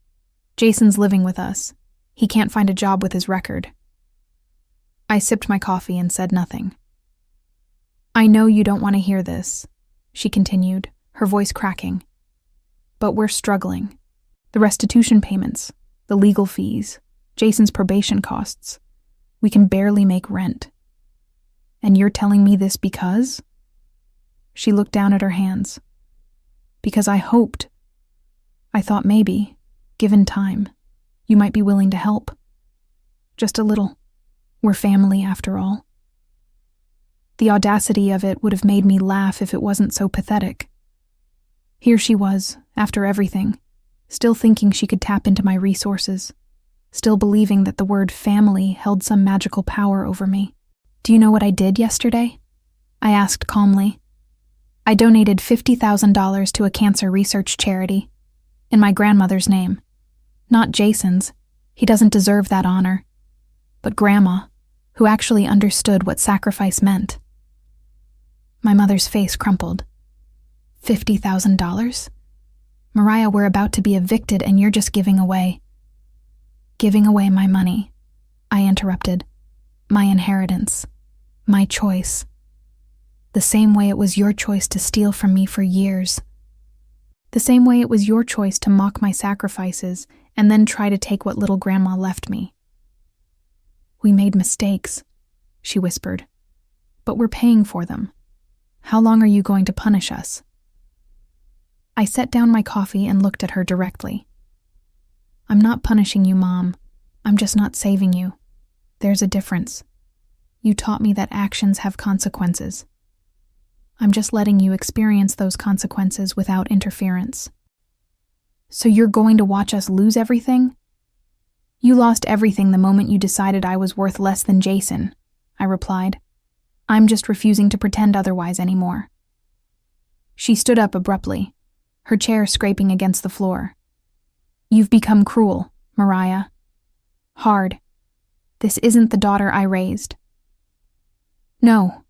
Jason's living with us. He can't find a job with his record." I sipped my coffee and said nothing. "I know you don't want to hear this," she continued, her voice cracking. "But we're struggling. The restitution payments, the legal fees, Jason's probation costs. We can barely make rent. And you're telling me this because?" She looked down at her hands. "Because I hoped. I thought maybe, given time, you might be willing to help. Just a little. We're family, after all." The audacity of it would have made me laugh if it wasn't so pathetic. Here she was, after everything, still thinking she could tap into my resources, still believing that the word family held some magical power over me. "Do you know what I did yesterday?" I asked calmly. "I donated $50,000 to a cancer research charity, in my grandmother's name. Not Jason's. He doesn't deserve that honor. But Grandma, who actually understood what sacrifice meant." My mother's face crumpled. $50,000? "Mariah, we're about to be evicted and you're just giving away." "Giving away my money," I interrupted. "My inheritance. My choice. The same way it was your choice to steal from me for years. The same way it was your choice to mock my sacrifices and then try to take what little Grandma left me." "We made mistakes," she whispered. "But we're paying for them. How long are you going to punish us?" I set down my coffee and looked at her directly. "I'm not punishing you, Mom. I'm just not saving you. There's a difference. You taught me that actions have consequences. I'm just letting you experience those consequences without interference." "So you're going to watch us lose everything?" "You lost everything the moment you decided I was worth less than Jason," I replied. "I'm just refusing to pretend otherwise anymore." She stood up abruptly, her chair scraping against the floor. "You've become cruel, Mariah. Hard. This isn't the daughter I raised." "No,"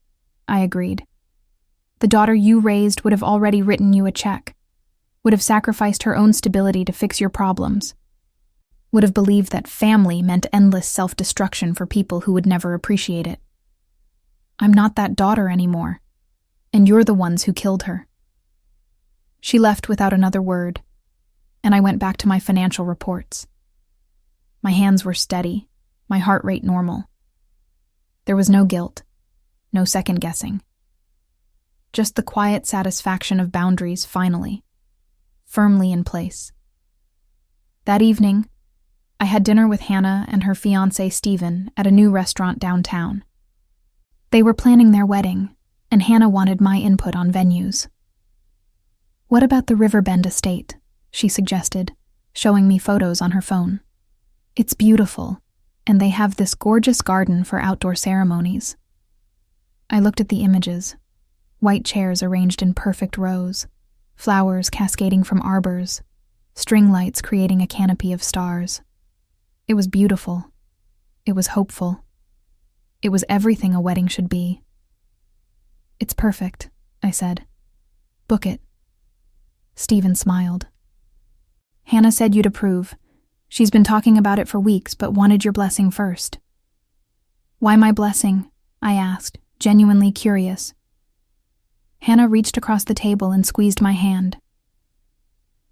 I agreed. "The daughter you raised would have already written you a check, would have sacrificed her own stability to fix your problems, would have believed that family meant endless self-destruction for people who would never appreciate it. I'm not that daughter anymore, and you're the ones who killed her." She left without another word, and I went back to my financial reports. My hands were steady, my heart rate normal. There was no guilt, no second-guessing. Just the quiet satisfaction of boundaries finally, firmly in place. That evening, I had dinner with Hannah and her fiancé Stephen at a new restaurant downtown. They were planning their wedding, and Hannah wanted my input on venues. "What about the Riverbend estate?" she suggested, showing me photos on her phone. It's beautiful, and they have this gorgeous garden for outdoor ceremonies. I looked at the images. White chairs arranged in perfect rows, flowers cascading from arbors, string lights creating a canopy of stars. It was beautiful. It was hopeful. It was everything a wedding should be. "It's perfect," I said. "Book it." Stephen smiled. "Hannah said you'd approve. She's been talking about it for weeks, but wanted your blessing first." "Why my blessing?" I asked, genuinely curious. Hannah reached across the table and squeezed my hand.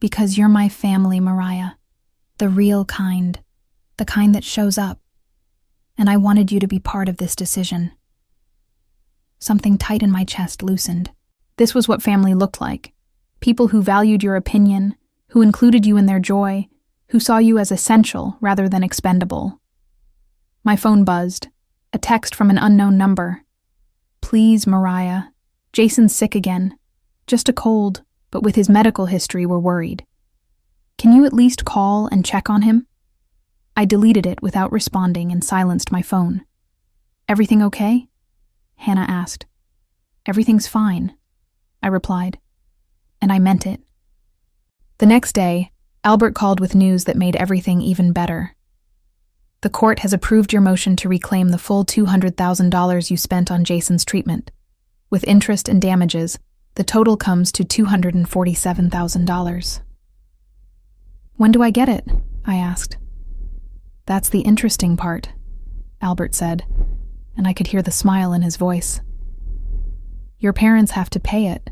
"Because you're my family, Mariah. The real kind. The kind that shows up. And I wanted you to be part of this decision." Something tight in my chest loosened. This was what family looked like. People who valued your opinion, who included you in their joy, who saw you as essential rather than expendable. My phone buzzed. A text from an unknown number. "Please, Mariah. Jason's sick again. Just a cold, but with his medical history, we're worried. Can you at least call and check on him?" I deleted it without responding and silenced my phone. "Everything okay?" Hannah asked. "Everything's fine," I replied. And I meant it. The next day, Albert called with news that made everything even better. "The court has approved your motion to reclaim the full $200,000 you spent on Jason's treatment. With interest and damages, the total comes to $247,000. "When do I get it?" I asked. "That's the interesting part," Albert said, and I could hear the smile in his voice. "Your parents have to pay it.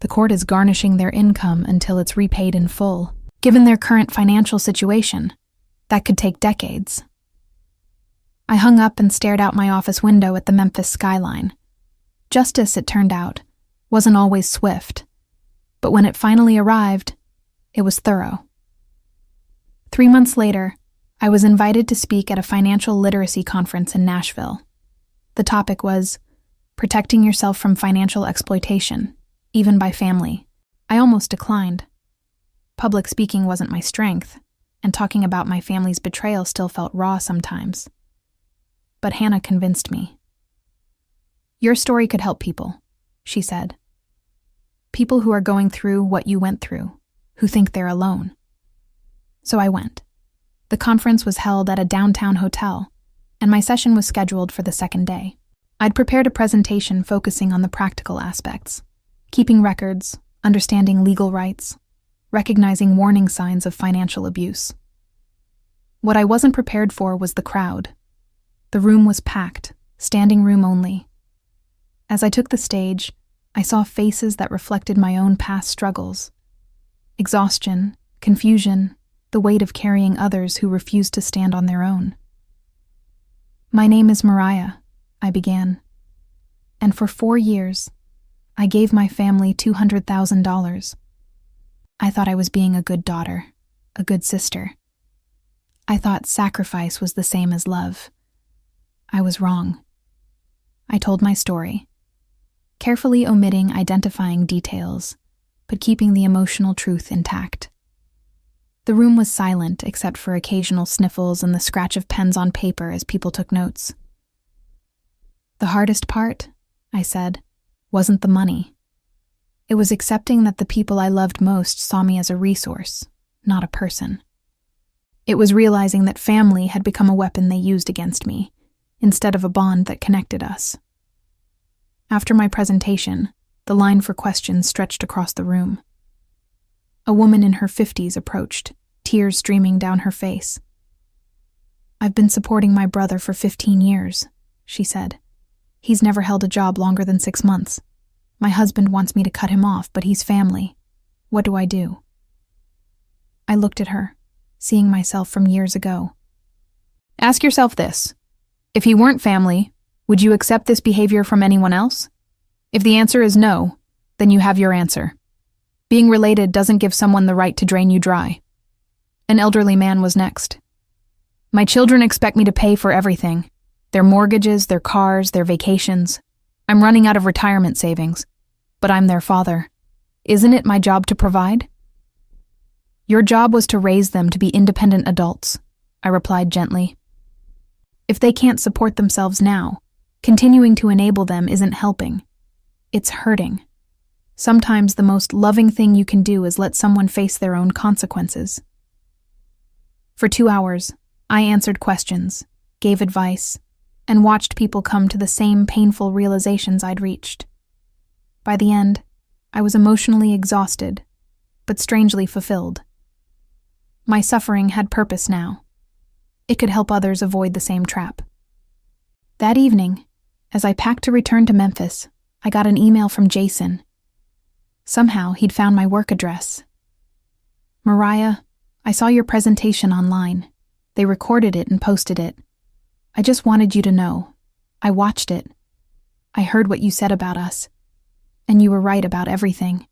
The court is garnishing their income until it's repaid in full. Given their current financial situation, that could take decades." I hung up and stared out my office window at the Memphis skyline. Justice, it turned out, wasn't always swift, but when it finally arrived, it was thorough. 3 months later, I was invited to speak at a financial literacy conference in Nashville. The topic was protecting yourself from financial exploitation, even by family. I almost declined. Public speaking wasn't my strength, and talking about my family's betrayal still felt raw sometimes. But Hannah convinced me. "Your story could help people," she said. "People who are going through what you went through, who think they're alone." So I went. The conference was held at a downtown hotel, and my session was scheduled for the second day. I'd prepared a presentation focusing on the practical aspects, keeping records, understanding legal rights, recognizing warning signs of financial abuse. What I wasn't prepared for was the crowd. The room was packed, standing room only. As I took the stage, I saw faces that reflected my own past struggles. Exhaustion, confusion, the weight of carrying others who refused to stand on their own. "My name is Mariah," I began. "And for 4 years, I gave my family $200,000. I thought I was being a good daughter, a good sister. I thought sacrifice was the same as love. I was wrong." I told my story, carefully omitting identifying details, but keeping the emotional truth intact. The room was silent except for occasional sniffles and the scratch of pens on paper as people took notes. "The hardest part," I said, "wasn't the money. It was accepting that the people I loved most saw me as a resource, not a person. It was realizing that family had become a weapon they used against me, instead of a bond that connected us." After my presentation, the line for questions stretched across the room. A woman in her 50s approached, tears streaming down her face. "I've been supporting my brother for 15 years, she said. "He's never held a job longer than 6 months. My husband wants me to cut him off, but he's family. What do I do?" I looked at her, seeing myself from years ago. "Ask yourself this. If he weren't family, would you accept this behavior from anyone else? If the answer is no, then you have your answer. Being related doesn't give someone the right to drain you dry." An elderly man was next. "My children expect me to pay for everything. Their mortgages, their cars, their vacations. I'm running out of retirement savings, but I'm their father. Isn't it my job to provide?" "Your job was to raise them to be independent adults. I replied gently. If they can't support themselves now, continuing to enable them isn't helping. It's hurting. Sometimes the most loving thing you can do is let someone face their own consequences. For 2 hours, I answered questions, gave advice, and watched people come to the same painful realizations I'd reached. By the end, I was emotionally exhausted, but strangely fulfilled. My suffering had purpose now. It could help others avoid the same trap. That evening, as I packed to return to Memphis, I got an email from Jason. Somehow, he'd found my work address. Mariah, I saw your presentation online. They recorded it and posted it. I just wanted you to know. I watched it. I heard what you said about us. And you were right about everything.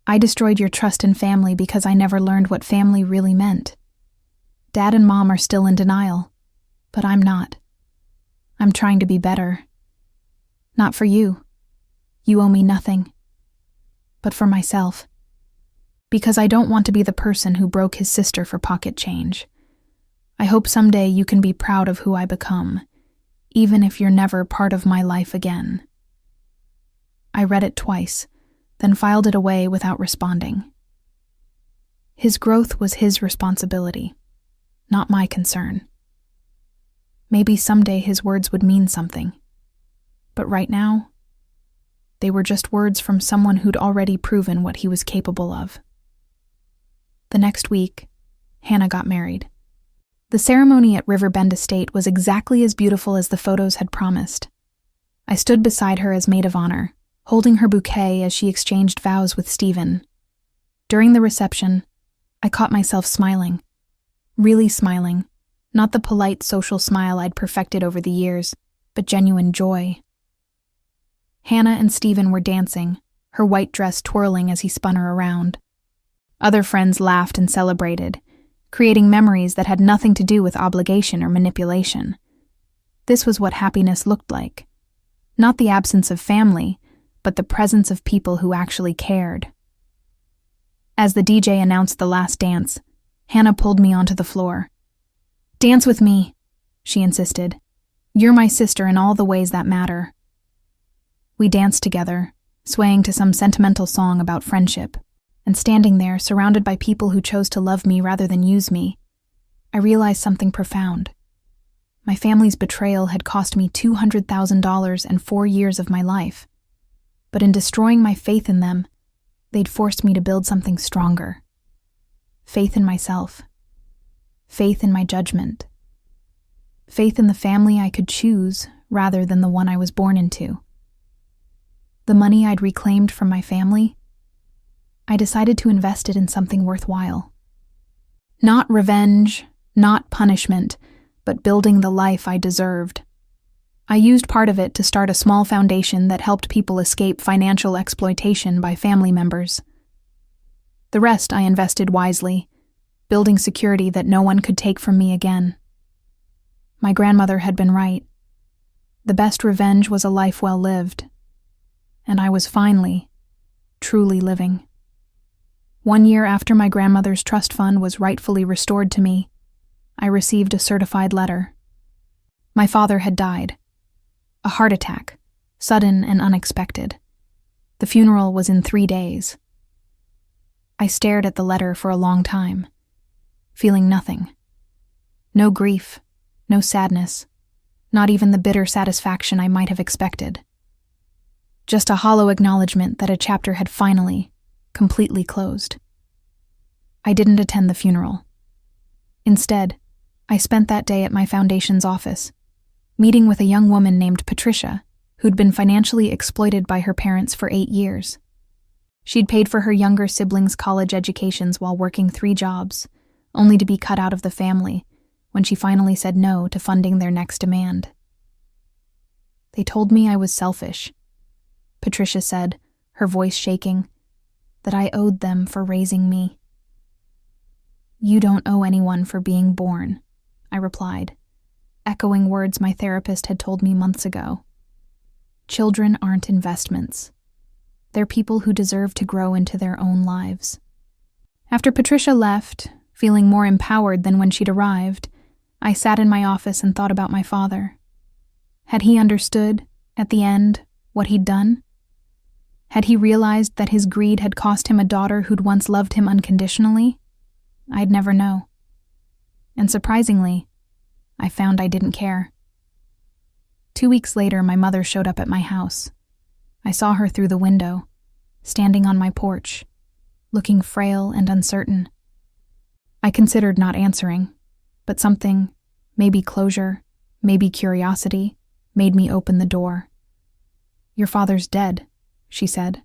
I destroyed your trust in family because I never learned what family really meant. Dad and Mom are still in denial, but I'm not. I'm trying to be better. Not for you. You owe me nothing. But for myself. Because I don't want to be the person who broke his sister for pocket change. I hope someday you can be proud of who I become, even if you're never part of my life again. I read it twice, then filed it away without responding. His growth was his responsibility, not my concern. Maybe someday his words would mean something. But right now, they were just words from someone who'd already proven what he was capable of. The next week, Hannah got married. The ceremony at Riverbend Estate was exactly as beautiful as the photos had promised. I stood beside her as maid of honor, holding her bouquet as she exchanged vows with Stephen. During the reception, I caught myself smiling. Really smiling. Not the polite social smile I'd perfected over the years, but genuine joy. Hannah and Stephen were dancing, her white dress twirling as he spun her around. Other friends laughed and celebrated, creating memories that had nothing to do with obligation or manipulation. This was what happiness looked like. Not the absence of family, but the presence of people who actually cared. As the DJ announced the last dance, Hannah pulled me onto the floor. "Dance with me," she insisted. "You're my sister in all the ways that matter." We danced together, swaying to some sentimental song about friendship, and standing there, surrounded by people who chose to love me rather than use me, I realized something profound. My family's betrayal had cost me $200,000 and 4 years of my life. But in destroying my faith in them, they'd forced me to build something stronger. Faith in myself. Faith in my judgment. Faith in the family I could choose rather than the one I was born into. The money I'd reclaimed from my family, I decided to invest it in something worthwhile. Not revenge, not punishment, but building the life I deserved. I used part of it to start a small foundation that helped people escape financial exploitation by family members. The rest I invested wisely, building security that no one could take from me again. My grandmother had been right. The best revenge was a life well lived. And I was finally, truly living. 1 year after my grandmother's trust fund was rightfully restored to me, I received a certified letter. My father had died. A heart attack, sudden and unexpected. The funeral was in 3 days. I stared at the letter for a long time, feeling nothing. No grief, no sadness, not even the bitter satisfaction I might have expected. Just a hollow acknowledgement that a chapter had finally, completely closed. I didn't attend the funeral. Instead, I spent that day at my foundation's office, meeting with a young woman named Patricia, who'd been financially exploited by her parents for 8 years. She'd paid for her younger siblings' college educations while working 3 jobs, only to be cut out of the family when she finally said no to funding their next demand. They told me I was selfish. Patricia said, her voice shaking, that I owed them for raising me. "You don't owe anyone for being born," I replied, echoing words my therapist had told me months ago. Children aren't investments. They're people who deserve to grow into their own lives. After Patricia left, Feeling more empowered than when she'd arrived, I sat in my office and thought about my father. Had he understood, at the end, what he'd done? Had he realized that his greed had cost him a daughter who'd once loved him unconditionally? I'd never know. And surprisingly, I found I didn't care. 2 weeks later, my mother showed up at my house. I saw her through the window, standing on my porch, looking frail and uncertain. I considered not answering, but something, maybe closure, maybe curiosity, made me open the door. "Your father's dead," she said.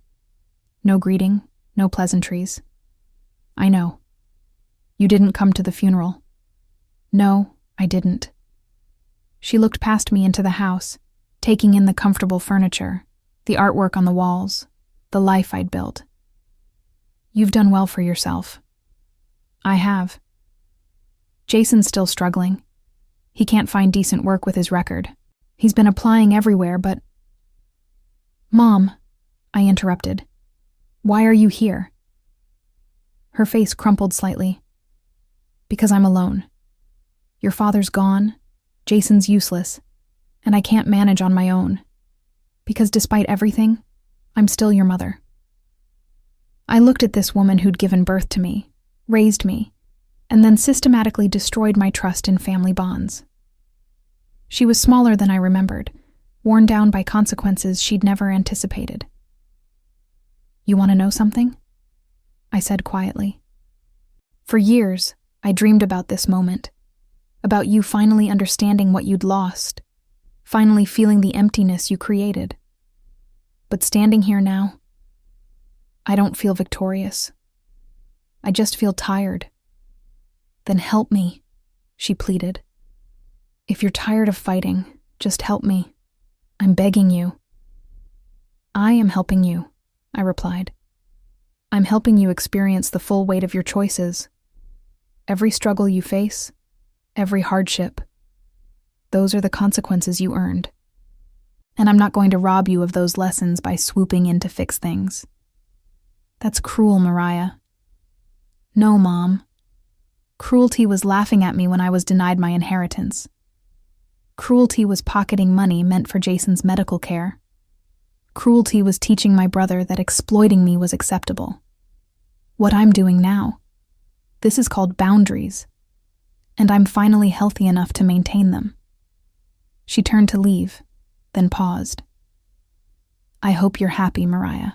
No greeting, no pleasantries. "I know. You didn't come to the funeral." "No, I didn't." She looked past me into the house, taking in the comfortable furniture, the artwork on the walls, the life I'd built. "You've done well for yourself." "I have." "Jason's still struggling. He can't find decent work with his record. He's been applying everywhere, but—" "Mom," I interrupted. "Why are you here?" Her face crumpled slightly. "Because I'm alone. Your father's gone, Jason's useless, and I can't manage on my own. Because despite everything, I'm still your mother." I looked at this woman who'd given birth to me, raised me, and then systematically destroyed my trust in family bonds. She was smaller than I remembered, worn down by consequences she'd never anticipated. "You want to know something?" I said quietly. "For years, I dreamed about this moment, about you finally understanding what you'd lost, finally feeling the emptiness you created. But standing here now, I don't feel victorious. I just feel tired." "Then help me," she pleaded. "If you're tired of fighting, just help me. I'm begging you." "I am helping you," I replied. "I'm helping you experience the full weight of your choices. Every struggle you face, every hardship, those are the consequences you earned. And I'm not going to rob you of those lessons by swooping in to fix things." "That's cruel, Mariah." "No, Mom. Cruelty was laughing at me when I was denied my inheritance. Cruelty was pocketing money meant for Jason's medical care. Cruelty was teaching my brother that exploiting me was acceptable. What I'm doing now, this is called boundaries, and I'm finally healthy enough to maintain them." She turned to leave, then paused. "I hope you're happy, Mariah.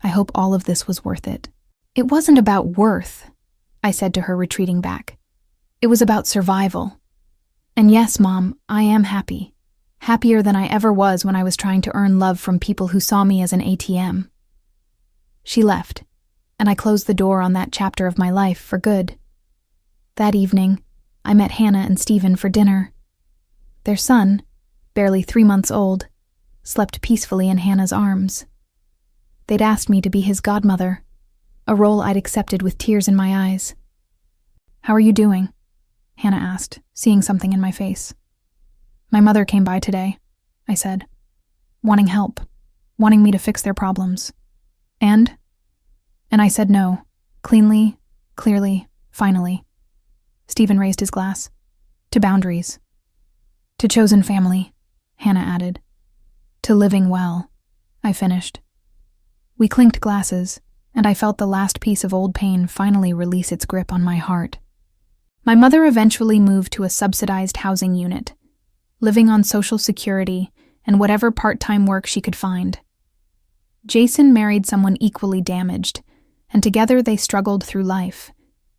I hope all of this was worth it." "It wasn't about worth," I said to her, retreating back. "It was about survival. And yes, Mom, I am happy. Happier than I ever was when I was trying to earn love from people who saw me as an ATM." She left, and I closed the door on that chapter of my life for good. That evening, I met Hannah and Stephen for dinner. Their son, barely 3 months old, slept peacefully in Hannah's arms. They'd asked me to be his godmother, a role I'd accepted with tears in my eyes. "How are you doing?" Hannah asked, seeing something in my face. "My mother came by today," I said, "wanting help, wanting me to fix their problems. And I said no, cleanly, clearly, finally." Stephen raised his glass. "To boundaries. To chosen family," Hannah added. "To living well," I finished. We clinked glasses, and I felt the last piece of old pain finally release its grip on my heart. My mother eventually moved to a subsidized housing unit, living on Social Security and whatever part-time work she could find. Jason married someone equally damaged, and together they struggled through life,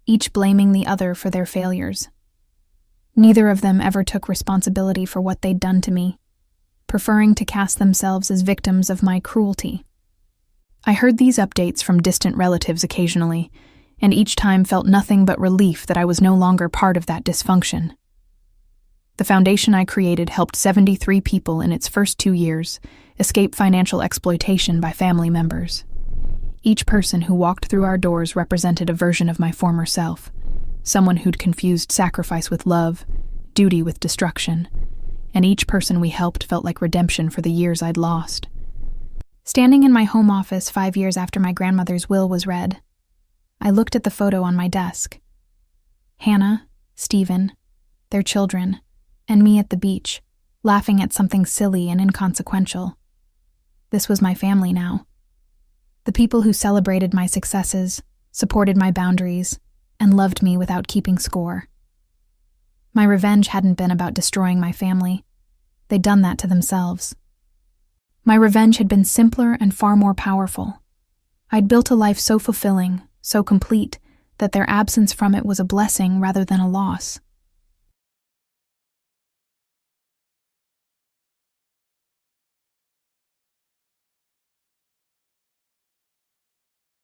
each blaming the other for their failures. Neither of them ever took responsibility for what they'd done to me, preferring to cast themselves as victims of my cruelty. I heard these updates from distant relatives occasionally, and each time felt nothing but relief that I was no longer part of that dysfunction. The foundation I created helped 73 people in its first 2 years escape financial exploitation by family members. Each person who walked through our doors represented a version of my former self, someone who'd confused sacrifice with love, duty with destruction, and each person we helped felt like redemption for the years I'd lost. Standing in my home office 5 years after my grandmother's will was read, I looked at the photo on my desk, Hannah, Stephen, their children, and me at the beach, laughing at something silly and inconsequential. This was my family now. The people who celebrated my successes, supported my boundaries, and loved me without keeping score. My revenge hadn't been about destroying my family. They'd done that to themselves. My revenge had been simpler and far more powerful. I'd built a life so fulfilling, so complete, that their absence from it was a blessing rather than a loss.